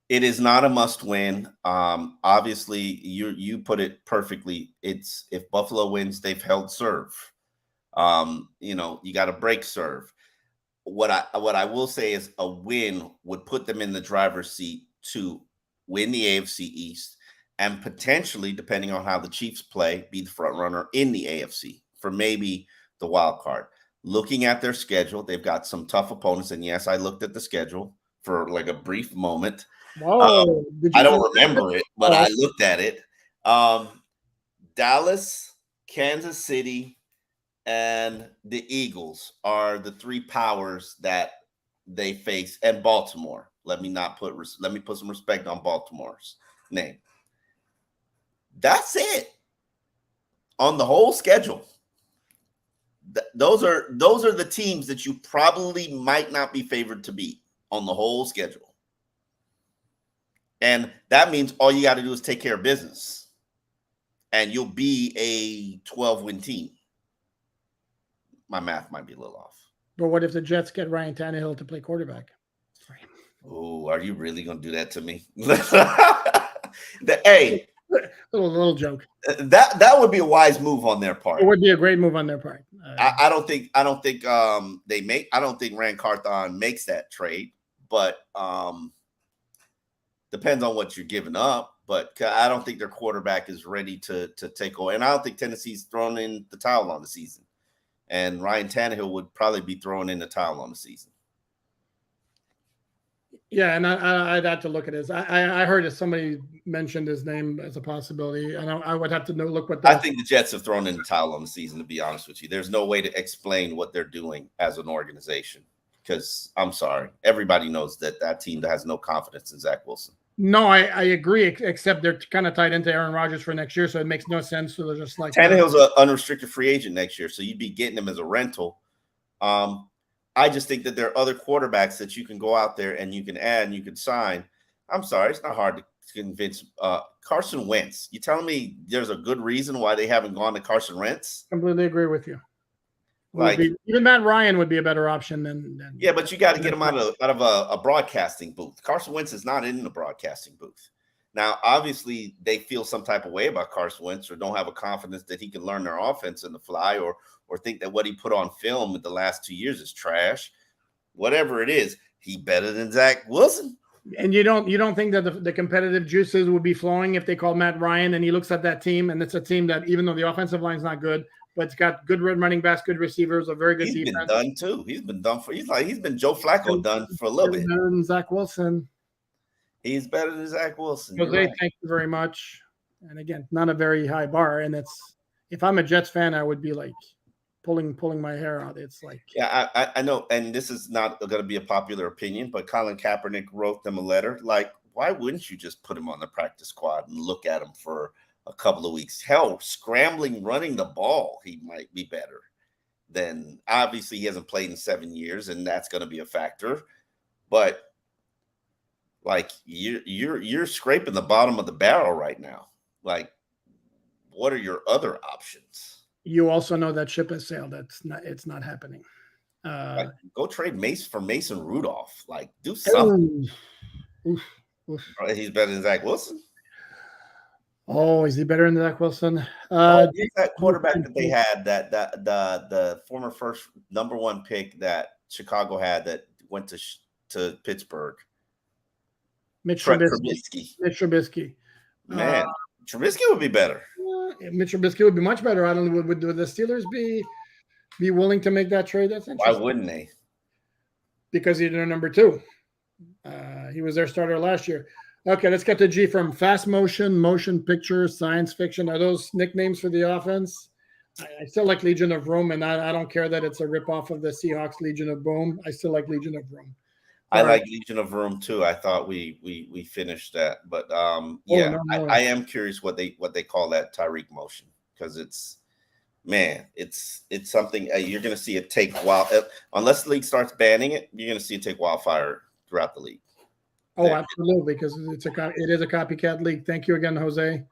It is not a must win. Obviously, you put it perfectly. It's if Buffalo wins, they've held serve. You got to break serve. What I will say is a win would put them in the driver's seat to win the AFC East and potentially, depending on how the Chiefs play, be the front runner in the AFC for maybe the wild card. Looking at their schedule, they've got some tough opponents. And yes, I looked at the schedule for like a brief moment. Whoa! I don't remember it, but I looked at it. Dallas, Kansas City, and the Eagles are the 3 powers that they face, and Baltimore. Let me put some respect on Baltimore's name. That's it on the whole schedule. Those are the teams that you probably might not be favored to beat on the whole schedule. And that means all you got to do is take care of business, and you'll be a 12-win team. My math might be a little off. But what if the Jets get Ryan Tannehill to play quarterback? Oh, are you really going to do that to me? Hey, little joke. That would be a wise move on their part. It would be a great move on their part. I don't think Rand Carthon makes that trade, but depends on what you're giving up. But I don't think their quarterback is ready to take over, and I don't think Tennessee's thrown in the towel on the season. And Ryan Tannehill would probably be throwing in the towel on the season. Yeah, and I'd have to look at his. I heard that somebody mentioned his name as a possibility, and I would have to look what. I think the Jets have thrown in the towel on the season, to be honest with you. There's no way to explain what they're doing as an organization, because I'm sorry, everybody knows that team has no confidence in Zach Wilson. No, I agree, except they're kind of tied into Aaron Rodgers for next year, so it makes no sense. So they're just like Tannehill's an unrestricted free agent next year, so you'd be getting him as a rental. I just think that there are other quarterbacks that you can go out there and you can add and you can sign. I'm sorry, it's not hard to convince Carson Wentz. You telling me there's a good reason why they haven't gone to Carson Wentz? Completely agree with you. Even Matt Ryan would be a better option than yeah, but you got to get him out of a broadcasting booth. Carson Wentz is not in the broadcasting booth. Now, obviously, they feel some type of way about Carson Wentz, or don't have a confidence that he can learn their offense in the fly, or think that what he put on film in the last 2 years is trash. Whatever it is, he better than Zach Wilson. And you don't think that the competitive juices would be flowing if they call Matt Ryan and he looks at that team, and it's a team that, even though the offensive line's not good, but it's got good running backs, good receivers, a very good defense. He's been done too. He's been done for. He's been Joe Flacco done for a little bit. Better than Zach Wilson. He's better than Zach Wilson. Jose, right. Thank you very much. And again, not a very high bar. And if I'm a Jets fan, I would be like pulling my hair out. It's like, yeah, I know. And this is not going to be a popular opinion, but Colin Kaepernick wrote them a letter. Like, why wouldn't you just put him on the practice squad and look at him for a couple of weeks? Hell, scrambling, running the ball, he might be better than. Obviously, he hasn't played in 7 years, and that's going to be a factor. But like, you're scraping the bottom of the barrel right now. Like, what are your other options? You also know that ship has sailed. It's not happening. Like, go trade Mason Rudolph. Like, do something. Oof. He's better than Zach Wilson. Oh, is he better than Zach Wilson? That quarterback that they had, that the former first #1 pick that Chicago had that went to Pittsburgh. Mitch Trubisky. Man, Trubisky would be better. Mitch Trubisky would be much better. I don't know. Would the Steelers be willing to make that trade? That's interesting. Why wouldn't they? Because he's their #2. He was their starter last year. Okay, let's get to G from fast motion picture, science fiction. Are those nicknames for the offense? I still like Legion of Room, and I don't care that it's a ripoff of the Seahawks Legion of Boom. I still like Legion of Room. I like Legion of Room too. I thought we finished that, but yeah, no. I am curious what they call that Tyreek motion, because it's something you're going to see it take a while. Unless the league starts banning it, you're going to see it take wildfire throughout the league. Oh, absolutely, because it is a copycat league. Thank you again, Jose.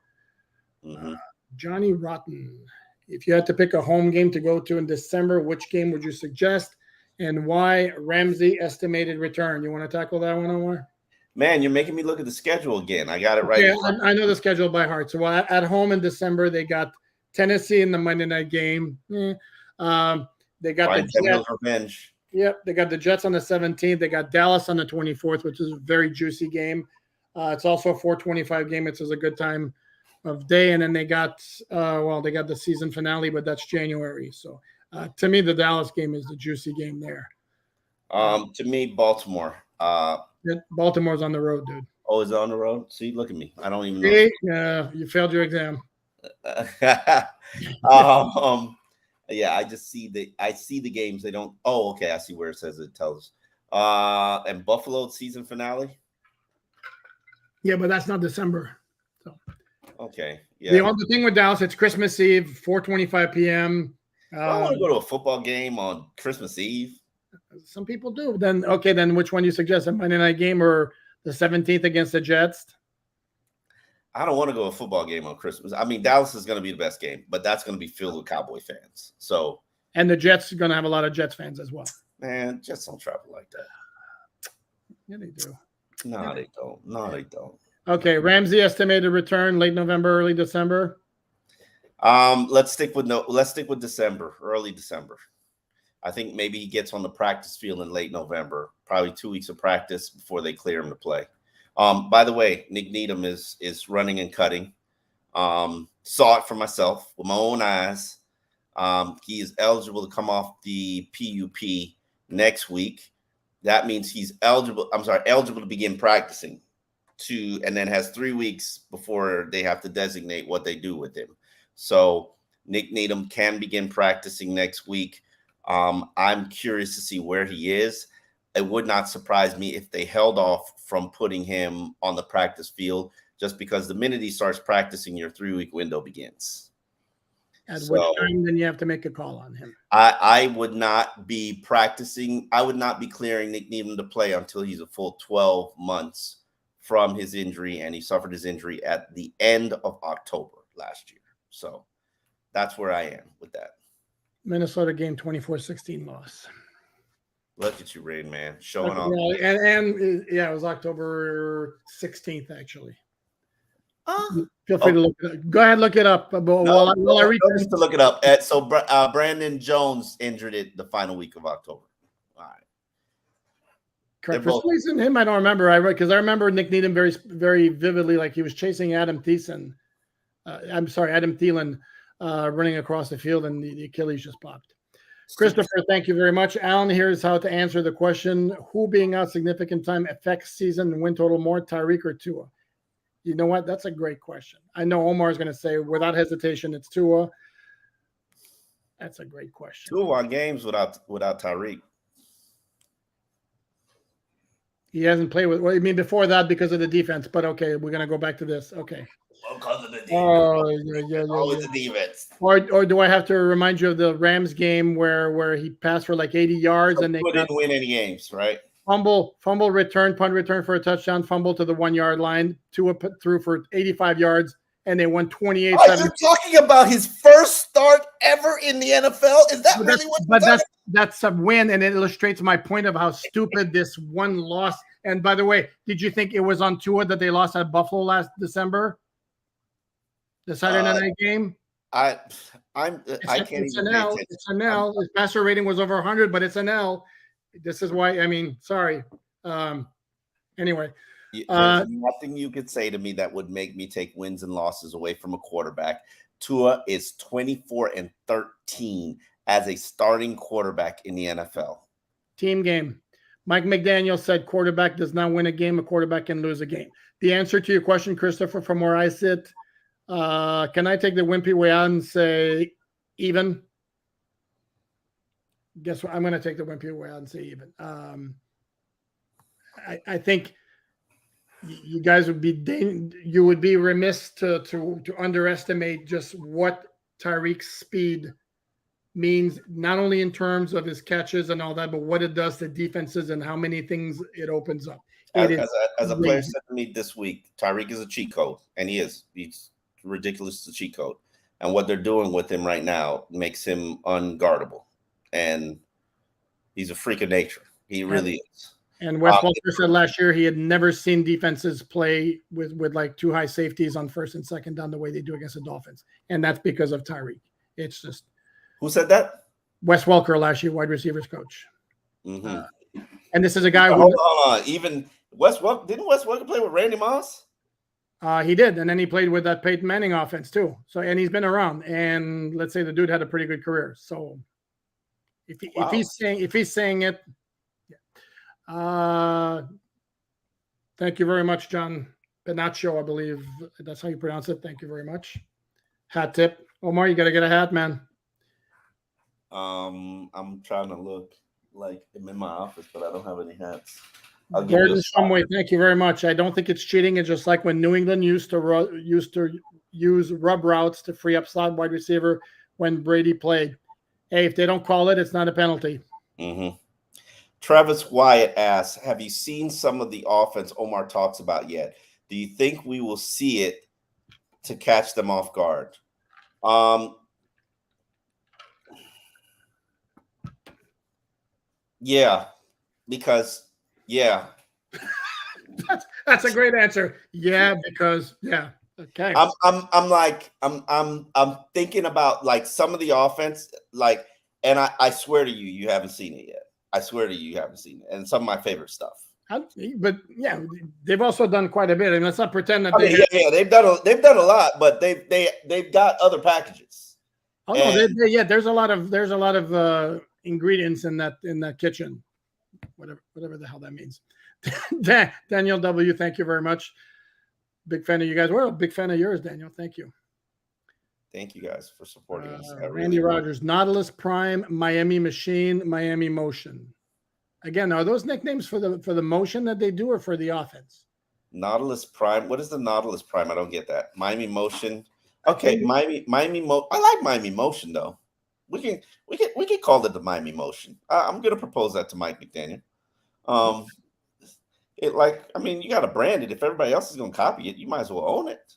Johnny Rotten. If you had to pick a home game to go to in December, which game would you suggest, and why? Ramsey estimated return. You want to tackle that one, Omar? Man, you're making me look at the schedule again. I got it right. Yeah, I know the schedule by heart. So at home in December, they got Tennessee in the Monday night game. They got Ryan the Jets. Revenge. Yep, they got the Jets on the 17th. They got Dallas on the 24th, which is a very juicy game. It's also a 4:25 game. It's a good time of day. And then they got they got the season finale, but that's January. So to me, the Dallas game is the juicy game there. To me, Baltimore. Baltimore's on the road, dude. Oh, is it on the road? See, look at me. I don't even know. Yeah, you failed your exam. Yeah, I see the games. They don't. Oh, okay. I see where it says it tells. And Buffalo season finale. Yeah, but that's not December. So okay. Yeah. The thing with Dallas, it's Christmas Eve, 4:25 p.m. I want to go to a football game on Christmas Eve. Some people do. Then which one do you suggest? A Monday night game or the 17th against the Jets? I don't want to go to a football game on Christmas. I mean, Dallas is going to be the best game, but that's going to be filled with Cowboy fans. So, and the Jets are going to have a lot of Jets fans as well. Man, Jets don't travel like that. Yeah, they do. No, they don't. No, they don't. Okay, Ramsey estimated return late November, early December. Let's stick with December, early December. I think maybe he gets on the practice field in late November, probably 2 weeks of practice before they clear him to play. By the way, Nick Needham is running and cutting. Saw it for myself with my own eyes. He is eligible to come off the PUP next week. That means he's eligible to begin practicing and then has 3 weeks before they have to designate what they do with him. So Nick Needham can begin practicing next week. I'm curious to see where he is. It would not surprise me if they held off from putting him on the practice field just because the minute he starts practicing, your 3-week window begins. At which time then you have to make a call on him? I would not be practicing. I would not be clearing Nick Needham to play until he's a full 12 months from his injury, and he suffered his injury at the end of October last year. So that's where I am with that. Minnesota game 24-16 loss. Look at you, Rain Man, showing off. And it was October 16th, actually. Feel free to look it up. Go ahead, look it up. While I read this to look it up. So Brandon Jones injured it the final week of October. All right. Correct. For some reason, him I don't remember. Because I remember Nick Needham very, very vividly, like he was chasing Adam Thielen. Running across the field, and the Achilles just popped. Christopher, thank you very much. Alan, here's how to answer the question: who being out significant time affects season and win total more, Tyreek or Tua? You know what? That's a great question. I know Omar is going to say without hesitation it's Tua. That's a great question. Tua won games without Tyreek. He hasn't played with. Well, I mean, before that because of the defense. But okay, we're going to go back to this. Okay. Because of the defense. Always the defense. Or do I have to remind you of the Rams game where he passed for like 80 yards and they didn't win any games, right? Fumble return, punt return for a touchdown, fumble to the 1 yard line, Tua threw for 85 yards, and they won 28-7. You're talking about his first start ever in the NFL? Is that really what? But that's a win, and it illustrates my point of how stupid this one loss. And by the way, did you think it was on Tua that they lost at Buffalo last December? The Saturday night game. I can't it's even. An L. It's an L. His passer rating was over 100, but it's an L. This is why. I mean, sorry. Anyway, there's nothing you could say to me that would make me take wins and losses away from a quarterback. Tua is 24-13 as a starting quarterback in the NFL. Team game. Mike McDaniel said quarterback does not win a game. A quarterback can lose a game. The answer to your question, Christopher, from where I sit. Can I take the wimpy way out and say even? Guess what? I'm going to take the wimpy way out and say even. I think you guys would be remiss to underestimate just what Tyreek's speed means not only in terms of his catches and all that, but what it does to defenses and how many things it opens up. As a player said to me this week, Tyreek is a cheat code, and he is. He's ridiculous to cheat code. And what they're doing with him right now makes him unguardable. And he's a freak of nature. He really is. And Wes Welker said last year he had never seen defenses play with like two high safeties on first and second down the way they do against the Dolphins. And that's because of Tyreek. It's just. Who said that? Wes Welker last year, wide receivers coach. Mm-hmm. And this is a guy who. Hold on. Even Wes Welker, didn't Wes Welker play with Randy Moss? He did, and then he played with that Peyton Manning offense too. So, and he's been around. And let's say the dude had a pretty good career. So, if he's saying it, yeah. Thank you very much, John Benaccio. I believe that's how you pronounce it. Thank you very much. Hat tip, Omar. You got to get a hat, man. I'm trying to look like I'm in my office, but I don't have any hats. Gordon Shumway, thank you very much. I don't think it's cheating. It's just like when New England used to use rub routes to free up slot wide receiver when Brady played. Hey, if they don't call it, it's not a penalty. Mm-hmm. Travis Wyatt asks, have you seen some of the offense Omar talks about yet? Do you think we will see it to catch them off guard? Yeah, because yeah. That's a great answer. Yeah, because yeah. Okay. I'm thinking about like some of the offense, like, and I swear to you, you haven't seen it yet. I swear to you haven't seen it. And some of my favorite stuff. But yeah, they've also done quite a bit. And let's not pretend that they've done a lot, but they've got other packages. Oh no, there's a lot of ingredients in that kitchen. Whatever the hell that means. Daniel W, thank you very much. Big fan of you guys. We're a big fan of yours, Daniel. Thank you. Thank you guys for supporting us. Randy Rogers, Nautilus Prime, Miami Machine, Miami Motion. Again, are those nicknames for the motion that they do or for the offense? Nautilus Prime. What is the Nautilus Prime? I don't get that. Miami Motion. Okay, Miami I like Miami Motion though. We can call it the Miami Motion. I'm gonna propose that to Mike McDaniel. You got to brand it. If everybody else is gonna copy it, you might as well own it.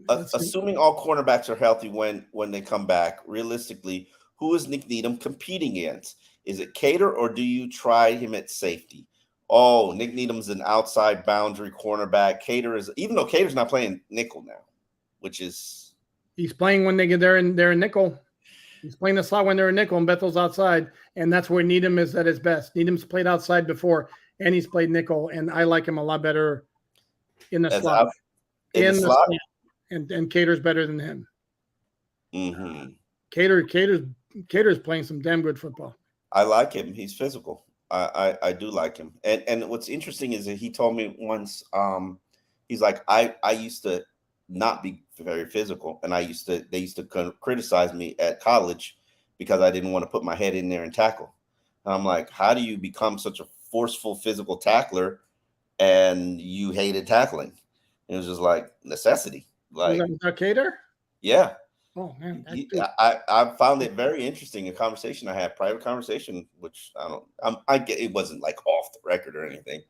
Assuming all cornerbacks are healthy when they come back, realistically, who is Nick Needham competing against? Is it Cater or do you try him at safety? Oh, Nick Needham's an outside boundary cornerback. Cater is, even though Cater's not playing nickel now, which is he's playing when they get there in nickel. He's playing the slot when they're in nickel and Bethel's outside, and that's where Needham is at his best. Needham's played outside before, and he's played nickel, and I like him a lot better in the slot. In the slot, and Cater's better than him. Mm-hmm. Cater's playing some damn good football. I like him. He's physical. I do like him. And what's interesting is that he told me once, he's like, I used to not be very physical, and they used to criticize me at college because I didn't want to put my head in there and tackle. And I'm like, how do you become such a forceful physical tackler and you hated tackling? And it was just like necessity. Like Cater? Yeah. Oh man, I found it very interesting. A conversation I had, private conversation, which I get it wasn't like off the record or anything.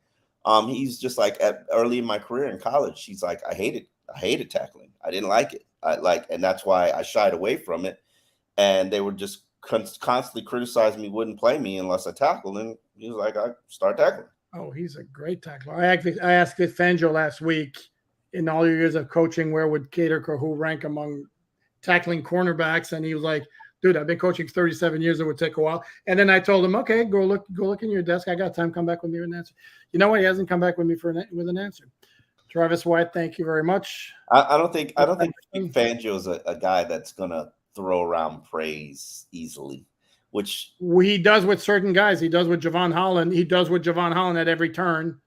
He's just like early in my career in college, he's like, I hated tackling. I didn't like it. And that's why I shied away from it. And they would just constantly criticize me, wouldn't play me unless I tackled. And he was like, I start tackling. Oh, he's a great tackler. I asked Fangio last week, in all your years of coaching, where would Cater Kohou rank among tackling cornerbacks? And he was like, dude, I've been coaching 37 years. It would take a while. And then I told him, okay, go look in your desk. I got time. Come back with me with an answer. You know what? He hasn't come back with me with an answer. Travis White, thank you very much. I don't think Fangio is a guy that's going to throw around praise easily, which he does with certain guys. He does with Javon Holland. He does with Javon Holland at every turn.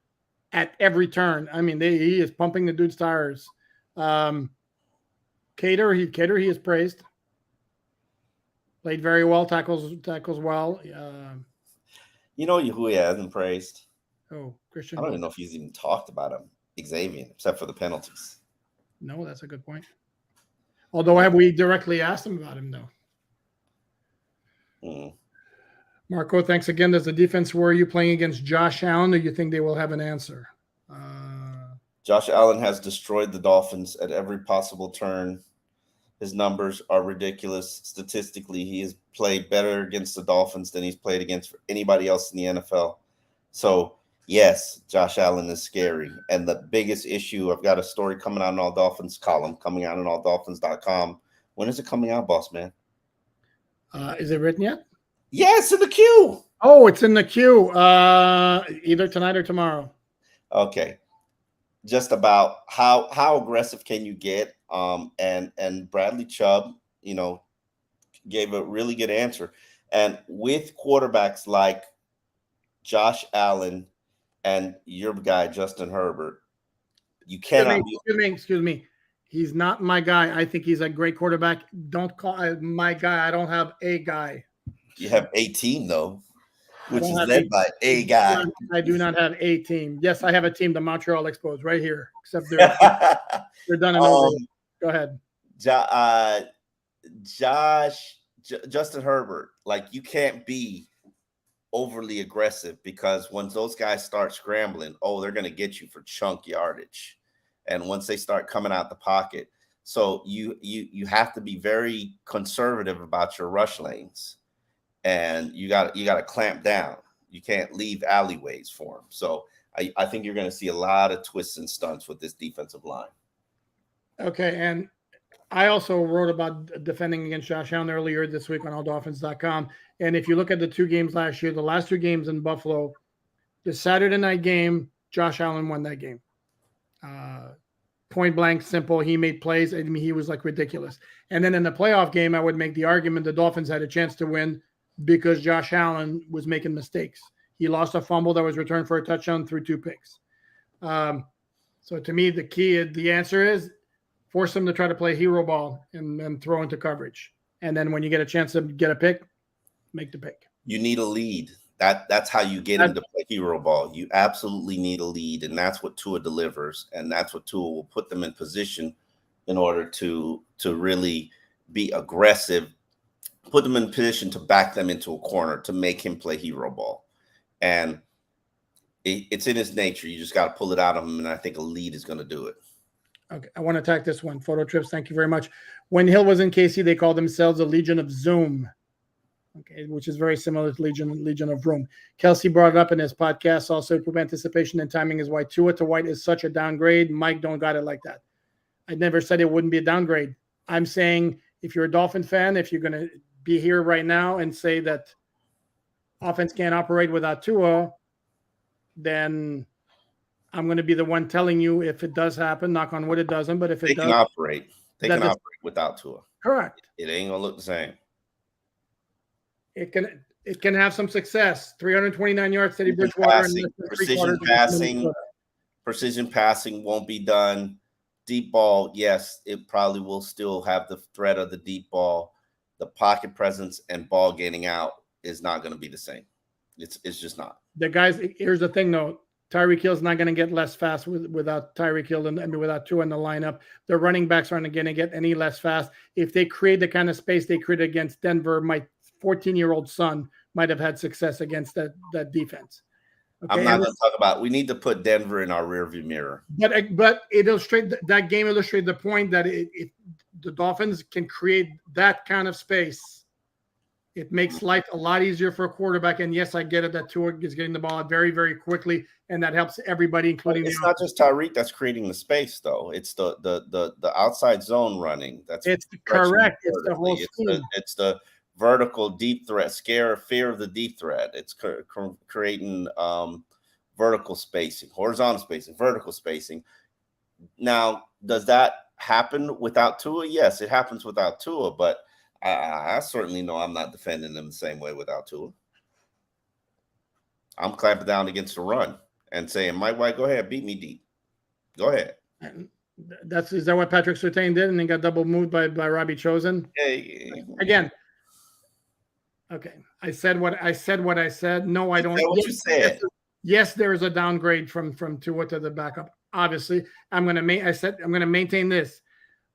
I mean, he is pumping the dude's tires. Cater, he is praised. Played very well, tackles well. You know who he hasn't praised? Oh, Christian. I don't even know if he's even talked about him, Xavier, except for the penalties. No, that's a good point. Although, have we directly asked him about him, though? Mm. Marco, thanks again. Does the defense worry you playing against Josh Allen, or you think they will have an answer? Josh Allen has destroyed the Dolphins at every possible turn. His numbers are ridiculous. Statistically, he has played better against the Dolphins than he's played against anybody else in the NFL. So, yes, Josh Allen is scary. And the biggest issue, I've got a story coming out in All Dolphins column, coming out on alldolphins.com. When is it coming out, boss man? Is it written yet? Yes, in the queue. Oh, it's in the queue. Either tonight or tomorrow. Okay. Just about how aggressive can you get? And Bradley Chubb, gave a really good answer. And with quarterbacks like Josh Allen and your guy Justin Herbert, you cannot. Excuse me. He's not my guy. I think he's a great quarterback. Don't call my guy. I don't have a guy. You have a team though, which is led by a guy. I do not have a team. Yes, I have a team, the Montreal Expos, right here. Except they're done and over. Go ahead. Justin Herbert, like you can't be overly aggressive because once those guys start scrambling, they're going to get you for chunk yardage. And once they start coming out the pocket, so you have to be very conservative about your rush lanes, and you got to clamp down. You can't leave alleyways for them. So I think you're going to see a lot of twists and stunts with this defensive line. Okay, and I also wrote about defending against Josh Allen earlier this week on alldolphins.com. And if you look at the two games last year, the last two games in Buffalo, the Saturday night game, Josh Allen won that game. Point blank, simple. He made plays. I mean, he was like ridiculous. And then in the playoff game, I would make the argument the Dolphins had a chance to win because Josh Allen was making mistakes. He lost a fumble that was returned for a touchdown through 2 picks. So to me, the answer is force him to try to play hero ball and throw into coverage. And then when you get a chance to get a pick, make the pick. You need a lead. That's how you get him to play hero ball. You absolutely need a lead, and that's what Tua delivers, and that's what Tua will put them in position in order to really be aggressive, put them in position to back them into a corner to make him play hero ball. And it's in his nature. You just got to pull it out of him, and I think a lead is going to do it. Okay, I want to attack this one. Photo Trips, thank you very much. When Hill was in KC, they called themselves a Legion of Zoom. Okay, which is very similar to Legion of Room. Kelsey brought it up in his podcast. Also, poop anticipation and timing is why Tua to White is such a downgrade. Mike don't got it like that. I never said it wouldn't be a downgrade. I'm saying if you're a Dolphin fan, if you're going to be here right now and say that offense can't operate without Tua, then I'm going to be the one telling you if it does happen. Knock on wood, it doesn't. But if it does, they can operate without Tua. Correct. It ain't gonna look the same. It can have some success. 329 yards, Teddy Bridgewater. Precision passing won't be done. Deep ball, yes, it probably will still have the threat of the deep ball. The pocket presence and ball getting out is not going to be the same. It's just not. The guys, here's the thing though. Tyreek Hill's not going to get less fast without Tyreek Hill and without Tua in the lineup. The running backs aren't going to get any less fast. If they create the kind of space they created against Denver, my 14-year-old son might have had success against that defense. Okay? I'm not going to talk about. We need to put Denver in our rearview mirror. But that game illustrated the point that if the Dolphins can create that kind of space, it makes life a lot easier for a quarterback. And yes, I get it that Tua is getting the ball out very, very quickly, and that helps everybody, including. It's not just Tyreek that's creating the space, though. It's the outside zone running. It's correct. It's the whole scheme. It's the vertical deep threat, fear of the deep threat. It's creating vertical spacing, horizontal spacing, vertical spacing. Now, does that happen without Tua? Yes, it happens without Tua, but I certainly know I'm not defending them the same way without Tua. I'm clamping down against the run and saying, Mike White, go ahead, beat me deep. Go ahead. Is that what Patrick Surtain did and then got double moved by Robbie Chosen? Again. Okay. I said what I said. No, I don't. What you said. Yes, there is a downgrade from Tua to the backup. Obviously, I'm going to maintain this.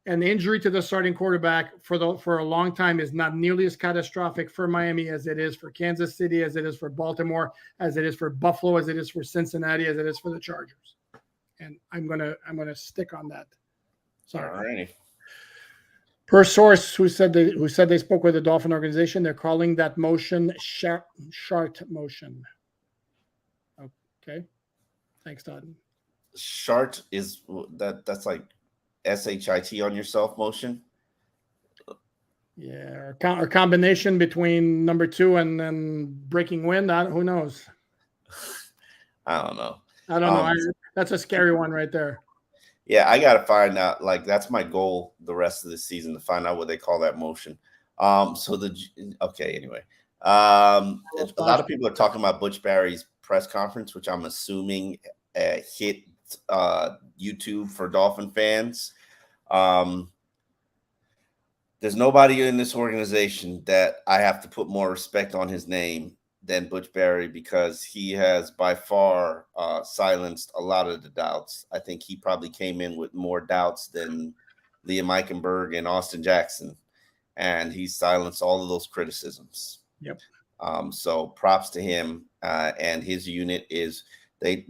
an injury to the starting quarterback for a long time is not nearly as catastrophic for Miami as it is for Kansas City, as it is for Baltimore, as it is for Buffalo, as it is for Cincinnati, as it is for the Chargers. And I'm gonna stick on that. Sorry. All righty. Per source who said they spoke with the Dolphin organization, they're calling that motion Shart motion. Okay. Thanks, Todd. Shart is that's like SHIT on yourself motion. Yeah, or combination between number 2 and then breaking wind. Who knows? I don't know. That's a scary one right there. Yeah, I got to find out. Like, that's my goal the rest of the season, to find out what they call that motion. Anyway. A lot of people are talking about Butch Barry's press conference, which I'm assuming hit YouTube for Dolphin fans. There's nobody in this organization that I have to put more respect on his name than Butch Barry, because he has by far silenced a lot of the doubts. I think he probably came in with more doubts than Liam Eichenberg and Austin Jackson, and he silenced all of those criticisms. Yep. So props to him, and his unit is they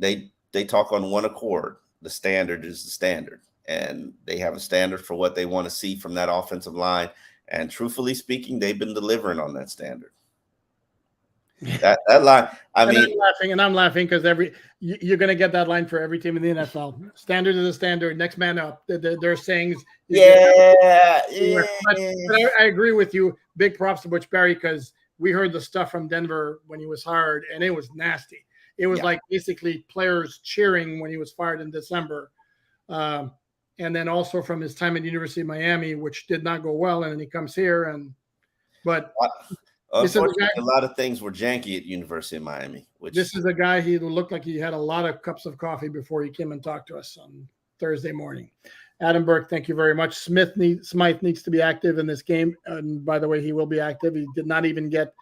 talk on one accord. The standard is the standard, and they have a standard for what they want to see from that offensive line. And truthfully speaking, they've been delivering on that standard. That line, I'm laughing because you're going to get that line for every team in the NFL. Standard is a standard. Next man up. Their sayings. Yeah. But I agree with you. Big props to Butch Barry, because we heard the stuff from Denver when he was hired, and it was nasty. It was like basically players cheering when he was fired in December. And then also from his time at the University of Miami, which did not go well. And then he comes here unfortunately, a lot of things were janky at University of Miami. This is a guy, he looked like he had a lot of cups of coffee before he came and talked to us on Thursday morning. Adam Burke, thank you very much. Smythe needs to be active in this game. And by the way, he will be active. He did not even get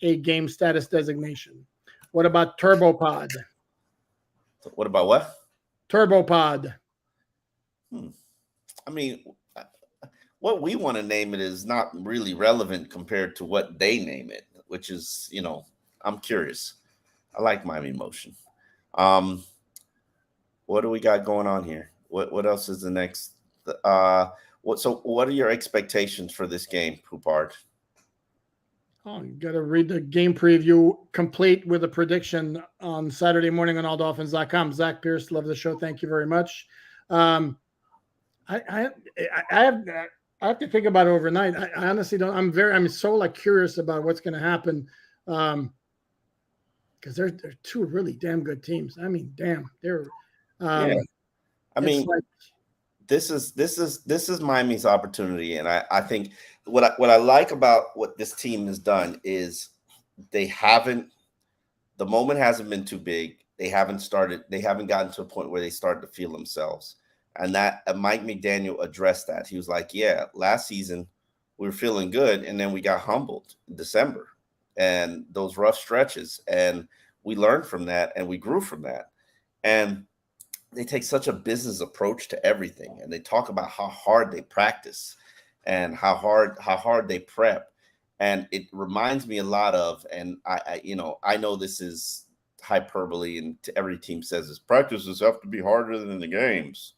a game status designation. What about Turbopod? What about what? Turbopod. I mean, what we want to name it is not really relevant compared to what they name it, which is, I'm curious. I like Miami Motion. What do we got going on here? What else is the next? What are your expectations for this game, Poupart? Oh, you got to read the game preview complete with a prediction on Saturday morning on alldolphins.com. Zach Pierce, love the show. Thank you very much. I have to think about it overnight. I honestly don't. I'm so curious about what's going to happen, because they're two really damn good teams. I mean, damn, they're. This is Miami's opportunity, and I think what I like about what this team has done is the moment hasn't been too big. They haven't gotten to a point where they started to feel themselves. And that Mike McDaniel addressed that. He was like, yeah, last season we were feeling good, and then we got humbled in December and those rough stretches. And we learned from that, and we grew from that. And they take such a business approach to everything. And they talk about how hard they practice and how hard they prep. And it reminds me a lot of, and I know this is hyperbole, and every team says this, practices have to be harder than the games.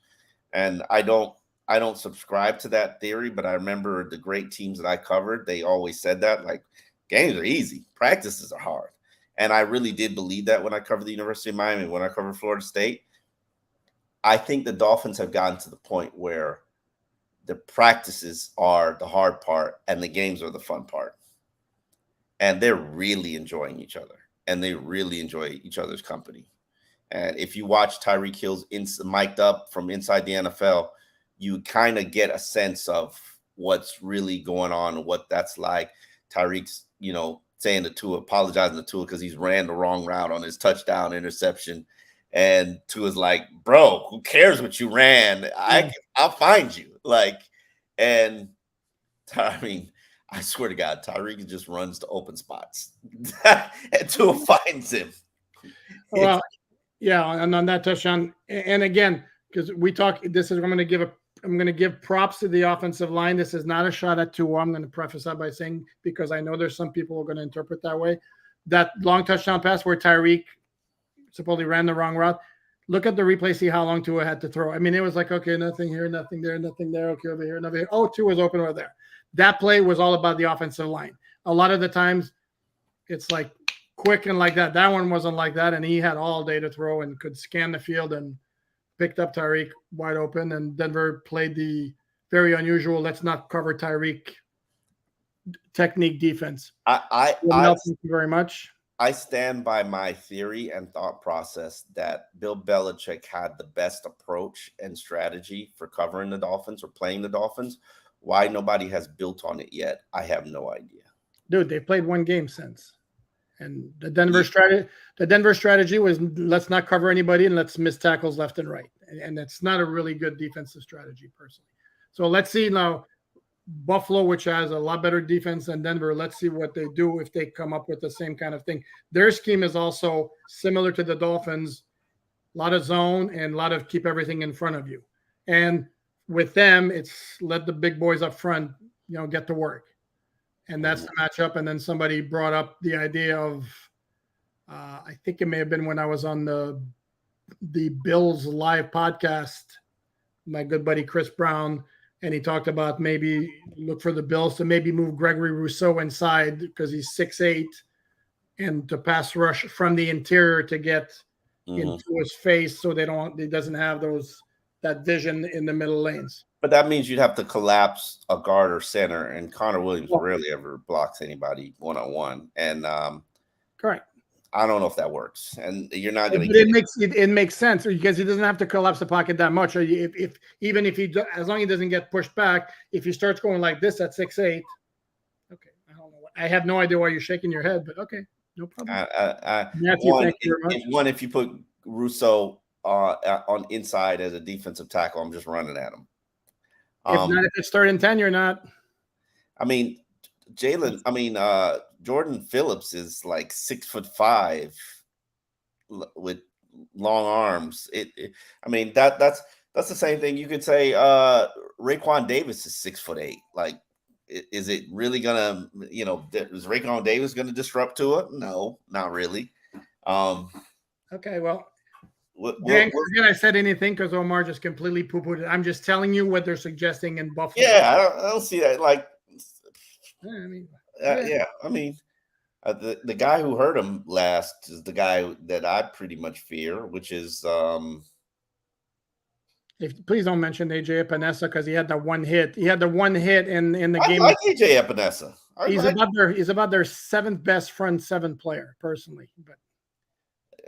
And I don't subscribe to that theory, but I remember the great teams that I covered, they always said that, like, games are easy, practices are hard. And I really did believe that when I covered the University of Miami, when I covered Florida State. I think the Dolphins have gotten to the point where the practices are the hard part and the games are the fun part. And they're really enjoying each other, and they really enjoy each other's company. And if you watch Tyreek Hill's mic'd up from inside the NFL, you kind of get a sense of what's really going on and what that's like. Tyreek's, saying to Tua, apologizing to Tua because he's ran the wrong route on his touchdown interception. And Tua's like, bro, who cares what you ran? I'll find you. I swear to God, Tyreek just runs to open spots. And Tua finds him. Well, yeah, and on that touchdown, and again, because we talk, I'm going to give a I'm going to give props to the offensive line. This is not a shot at Tua. I'm going to preface that by saying, because I know there's some people who are going to interpret that way. That long touchdown pass where Tyreek supposedly ran the wrong route. Look at the replay, see how long Tua had to throw. I mean, it was like, okay, nothing here, nothing there, nothing there. Okay, over here, nothing here. Oh, Tua's open over there. That play was all about the offensive line. A lot of the times it's like quick and like that. That one wasn't like that, and he had all day to throw and could scan the field and picked up Tyreek wide open, and Denver played the very unusual let's not cover Tyreek technique defense. Thank you very much. I stand by my theory and thought process that Bill Belichick had the best approach and strategy for covering the Dolphins or playing the Dolphins. Why nobody has built on it yet, I have no idea. Dude, they played one game since. And the Denver strategy was let's not cover anybody and let's miss tackles left and right. And it's not a really good defensive strategy, personally. So let's see now. Buffalo, which has a lot better defense than Denver, let's see what they do if they come up with the same kind of thing. Their scheme is also similar to the Dolphins, a lot of zone and a lot of keep everything in front of you. And with them, it's let the big boys up front, get to work. And that's the matchup. And then somebody brought up the idea of, I think it may have been when I was on the Bills live podcast, my good buddy Chris Brown, and he talked about maybe look for the Bills to maybe move Gregory Rousseau inside because he's 6'8", and to pass rush from the interior to get into his face so he doesn't have that vision in the middle lanes. But that means you'd have to collapse a guard or center, and Connor Williams rarely ever blocks anybody one-on-one. And correct. I don't know if that works, and you're not going to. But it makes sense because he doesn't have to collapse the pocket that much. Or if as long as he doesn't get pushed back, if he starts going like this at 6'8", okay, I don't know. I have no idea why you're shaking your head, but okay, no problem. If you put Rousseau on inside as a defensive tackle, I'm just running at him. If it's 3rd and 10, you're not. I mean, Jordan Phillips is like 6'5" with long arms. That's the same thing. You could say Raekwon Davis is 6'8". Like, is it really gonna? Is Raekwon Davis gonna disrupt Tua? No, not really. Okay, well. Again, I said anything because Omar just completely poo-pooed it. I'm just telling you what they're suggesting in Buffalo. Yeah, I don't see that. Like, the guy who hurt him last is the guy that I pretty much fear, which is please don't mention AJ Epinesa because he had the one hit. He had the one hit in the game. I like AJ Epinesa. He's about their 7th best front 7 player, personally. But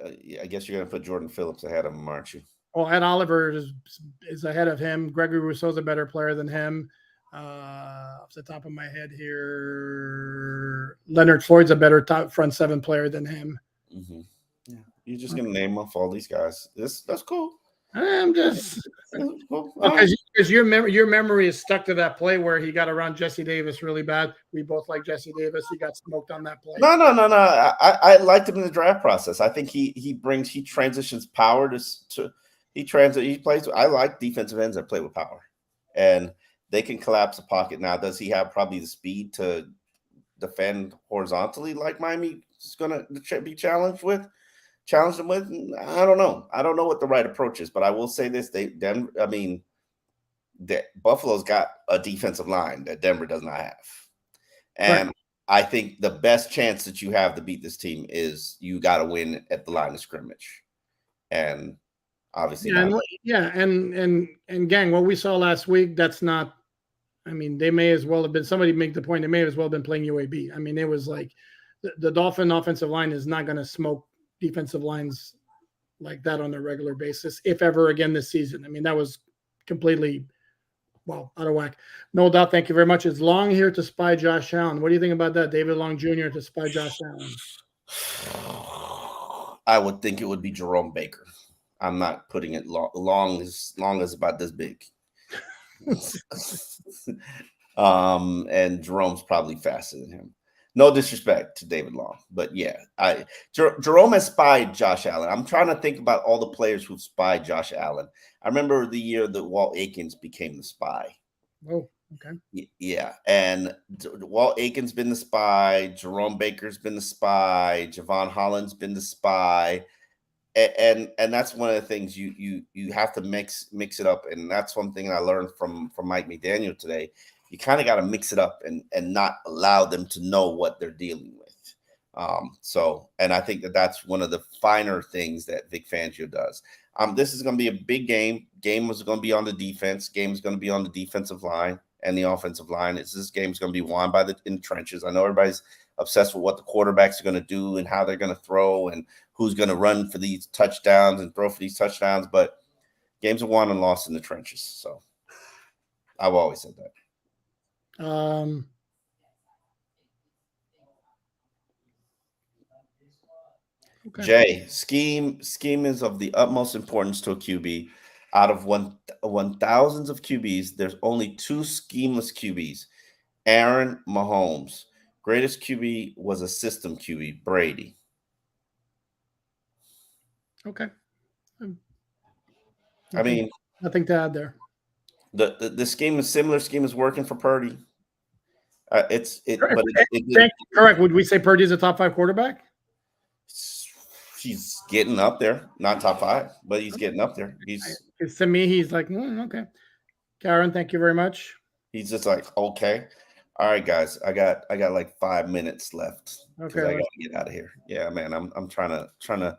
I guess you're going to put Jordan Phillips ahead of him, aren't you? Well, Ed Oliver is ahead of him. Gregory Rousseau's a better player than him. Off the top of my head here, Leonard Floyd's a better top front 7 player than him. Mm-hmm. Yeah, you're just going to name off all these guys. That's cool. I'm just because your memory is stuck to that play where he got around Jesse Davis really bad. We both like Jesse Davis. He got smoked on that play. No. I liked him in the draft process. I think he transitions power he plays. I like defensive ends that play with power, and they can collapse the pocket. Now, does he have probably the speed to defend horizontally like Miami is going to be challenged them with? I don't know. I don't know what the right approach is, but I will say this: Buffalo's got a defensive line that Denver does not have, and right. I think the best chance that you have to beat this team is you got to win at the line of scrimmage, and obviously, and gang, what we saw last week, that's not. I mean, they may as well have been. Somebody make the point. They may as well have been playing UAB. I mean, it was like the Dolphin offensive line is not going to smoke defensive lines like that on a regular basis, if ever again this season. I mean, that was completely, out of whack. No doubt. Thank you very much. It's Long here to spy Josh Allen. What do you think about that? David Long Jr. to spy Josh Allen. I would think it would be Jerome Baker. I'm not putting it long as about this big. And Jerome's probably faster than him. No disrespect to David Long, but yeah, Jerome has spied Josh Allen. I'm trying to think about all the players who've spied Josh Allen. I remember the year that Walt Aikens became the spy. Oh, okay. Yeah, and Walt Aikens been the spy. Jerome Baker's been the spy. Javon Holland's been the spy. And that's one of the things you have to mix it up, and that's one thing I learned from Mike McDaniel today. You kind of got to mix it up and not allow them to know what they're dealing with. And I think that's one of the finer things that Vic Fangio does. This is going to be a big game. Game was going to be on the defense. Game is going to be on the defensive line and the offensive line. This game is going to be won in the trenches. I know everybody's obsessed with what the quarterbacks are going to do and how they're going to throw and who's going to run for these touchdowns and throw for these touchdowns, but games are won and lost in the trenches. So I've always said that. Okay. Jay, scheme is of the utmost importance to a QB. Out of 1,000s of QBs, there's only 2 schemeless QBs. Aaron Mahomes. Greatest QB was a system QB, Brady. Okay. I mean, nothing to add there. The scheme is similar. Scheme is working for Purdy. Correct. Would we say Purdy is a top 5 quarterback? He's getting up there, not top 5, but he's getting up there. To me, he's like, okay. Karen, thank you very much. He's just like, okay, all right, guys, I got like 5 minutes left. Okay, I got to get out of here. Yeah, man, I'm trying to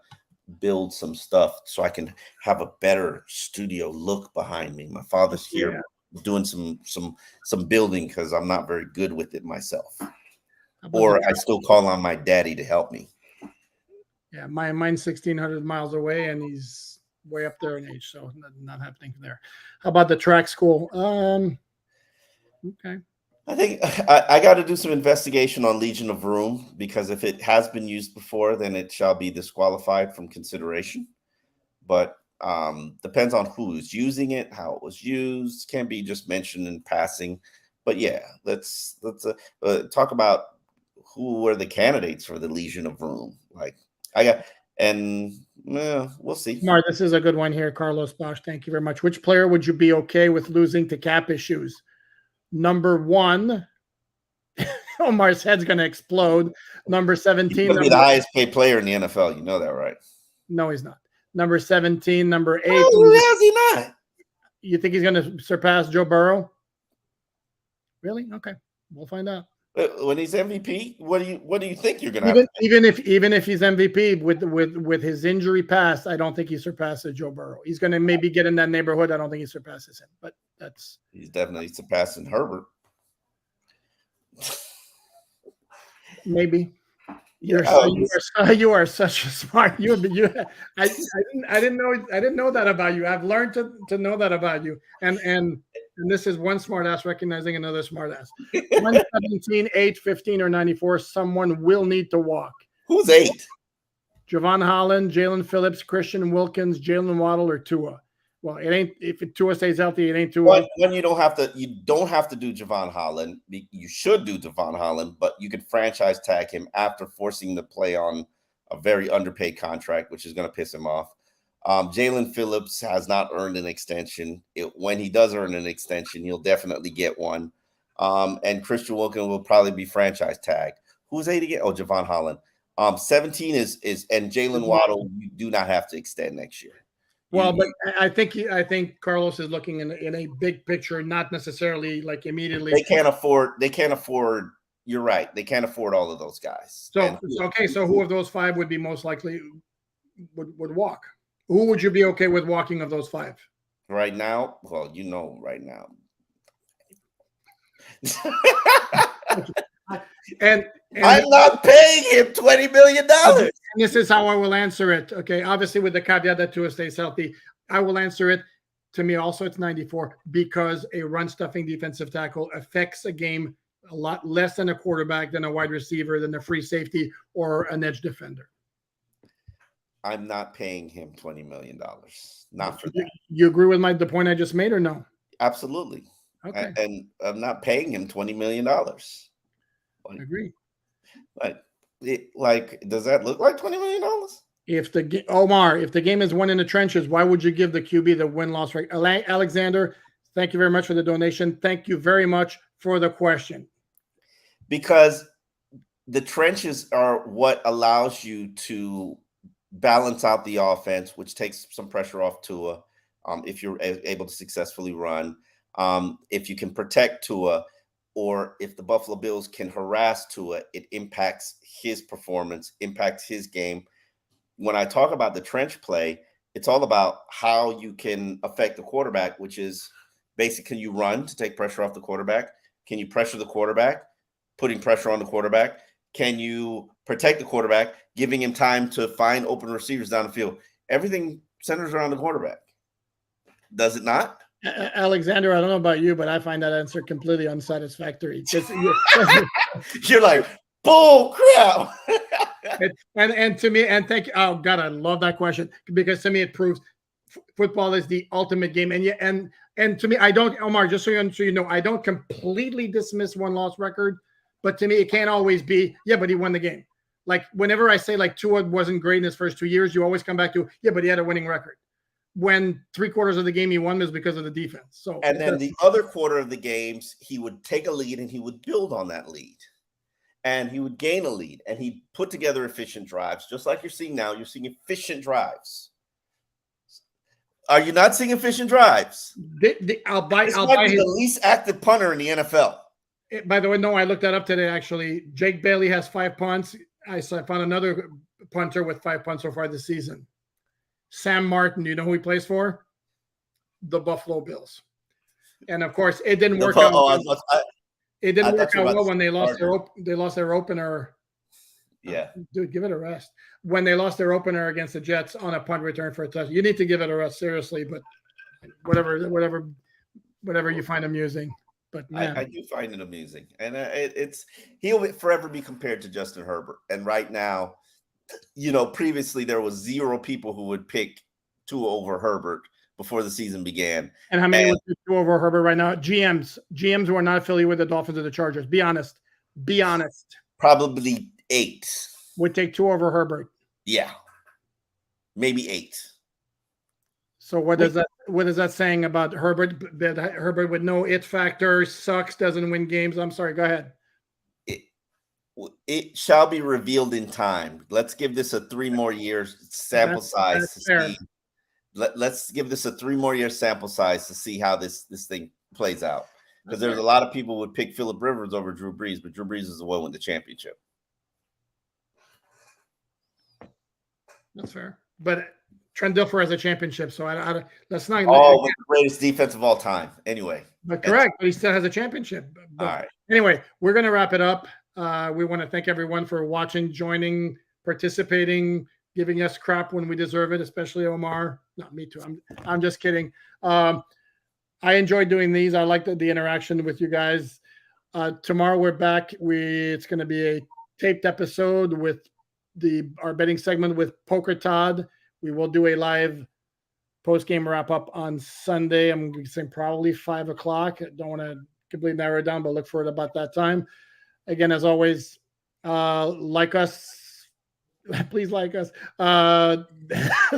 build some stuff so I can have a better studio look behind me. My father's here doing some building because I'm not very good with it myself, or I still call on my daddy to help me. Yeah, mine's 1,600 miles away, and he's way up there in age, so not happening there. How about the track school? Okay. I think I got to do some investigation on Legion of Room, because if it has been used before, then it shall be disqualified from consideration. But depends on who's using it, how it was used. Can't be just mentioned in passing. But yeah, let's talk about who were the candidates for the Legion of Room. We'll see. Omar, this is a good one here. Carlos Bosch, thank you very much. Which player would you be okay with losing to cap issues? Number 1, Omar's head's going to explode. Number 17. He's going to be the highest paid player in the NFL. You know that, right? No, he's not. Number 17. Number 8. Who is he not? You think he's going to surpass Joe Burrow? Really? Okay, we'll find out. When he's MVP, what do you think you're going to have? Even if he's MVP with his injury past, I don't think he surpasses Joe Burrow. He's going to maybe get in that neighborhood. I don't think he surpasses him, but he's definitely surpassing Herbert. Maybe. You are such a smart. I didn't know that about you. I've learned to know that about you. And this is one smart ass recognizing another smart ass. 117, 8, 15, or 94. Someone will need to walk. Who's 8? Javon Holland, Jalen Phillips, Christian Wilkins, Jalen Waddle, or Tua. Well, it ain't. If Tua stays healthy, it ain't Tua. When you don't have to do Javon Holland. You should do Javon Holland, but you could franchise tag him after forcing the play on a very underpaid contract, which is going to piss him off. Jalen Phillips has not earned an extension. When he does earn an extension, he'll definitely get one. And Christian Wilkins will probably be franchise tagged. Who's 8 again? Oh, Javon Holland. 17 is and Jalen Waddle. You do not have to extend next year. Well, but I think Carlos is looking in a big picture, not necessarily like immediately. They can't afford. You're right. They can't afford all of those guys. So who of those 5 would be most likely would walk? Who would you be okay with walking of those 5? Right now? Well, right now. and I'm not paying him $20 million. And this is how I will answer it. Okay. Obviously, with the caveat that Tua stays healthy, I will answer it. To me, also, it's 94 because a run stuffing defensive tackle affects a game a lot less than a quarterback, than a wide receiver, than a free safety or an edge defender. I'm not paying him $20 million. Not for that. You agree with the point I just made, or no? Absolutely. Okay. And I'm not paying him $20 million. I agree. Does that look like $20 million? Omar, if the game is won in the trenches, why would you give the QB the win-loss rate? Alain, Alexander, thank you very much for the donation. Thank you very much for the question. Because the trenches are what allows you to balance out the offense, which takes some pressure off Tua. If you're able to successfully run, if you can protect Tua, or if the Buffalo Bills can harass Tua, it impacts his performance, impacts his game. When I talk about the trench play, it's all about how you can affect the quarterback, which is basically, can you run to take pressure off the quarterback? Can you pressure the quarterback, putting pressure on the quarterback? Can you protect the quarterback, giving him time to find open receivers down the field? Everything centers around the quarterback. Does it not? Alexander, I don't know about you, but I find that answer completely unsatisfactory. You're like, bull crap. and to me, and thank you. Oh God, I love that question, because to me it proves football is the ultimate game. And to me, I don't, Omar, just so you know, I don't completely dismiss one-loss record, but to me, it can't always be, yeah, but he won the game. Like whenever I say like Tua wasn't great in his first 2 years, you always come back to, yeah, but he had a winning record. When 3/4 of the game he won was because of the defense. So, and then the other quarter of the games, he would take a lead and he would build on that lead, and he would gain a lead, and he put together efficient drives, just like you're seeing now. You're seeing efficient drives. Are you not seeing efficient drives? I'll buy the least active punter in the NFL. By the way, no, I looked that up today. Actually, Jake Bailey has 5 punts. I found another punter with 5 punts so far this season. Sam Martin, do you know who he plays for? The Buffalo Bills. And of course, it didn't work out. It didn't work out well when they lost their opener. Yeah, dude, give it a rest. When they lost their opener against the Jets on a punt return for a touchdown, you need to give it a rest, seriously. But whatever you find amusing. But man, I do find it amusing, and he'll forever be compared to Justin Herbert. And right now, previously there was 0 people who would pick Tua over Herbert before the season began. And how many would pick Tua over Herbert right now? GMs who are not affiliated with the Dolphins or the Chargers. Be honest. Probably 8 would take Tua over Herbert. Yeah, maybe 8. So what is that saying about Herbert? That Herbert with no it factor, sucks, doesn't win games. I'm sorry. Go ahead. It shall be revealed in time. Let's give this a 3 more years sample size to see. Let's give this a 3 more year sample size to see how this thing plays out. Because there's a lot of people would pick Phillip Rivers over Drew Brees, but Drew Brees is the one with the championship. That's fair. But Trent Dilfer has a championship, so let's not. Oh, the greatest defense of all time. Anyway. But correct, but he still has a championship. But all right. Anyway, we're going to wrap it up. We want to thank everyone for watching, joining, participating, giving us crap when we deserve it, especially Omar. Not me too. I'm just kidding. I enjoy doing these. I like the interaction with you guys. Tomorrow we're back. It's going to be a taped episode with our betting segment with Poker Todd. We will do a live post-game wrap-up on Sunday. I'm saying probably 5 o'clock. I don't want to completely narrow it down, but look for it about that time. Again, as always, like us. Please like us.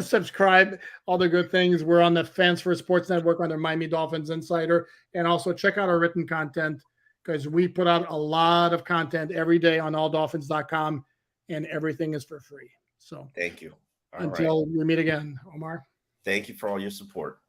Subscribe, all the good things. We're on the Fans for Sports Network under Miami Dolphins Insider. And also check out our written content, because we put out a lot of content every day on alldolphins.com, and everything is for free. So thank you. Until we meet again, Omar. Thank you for all your support.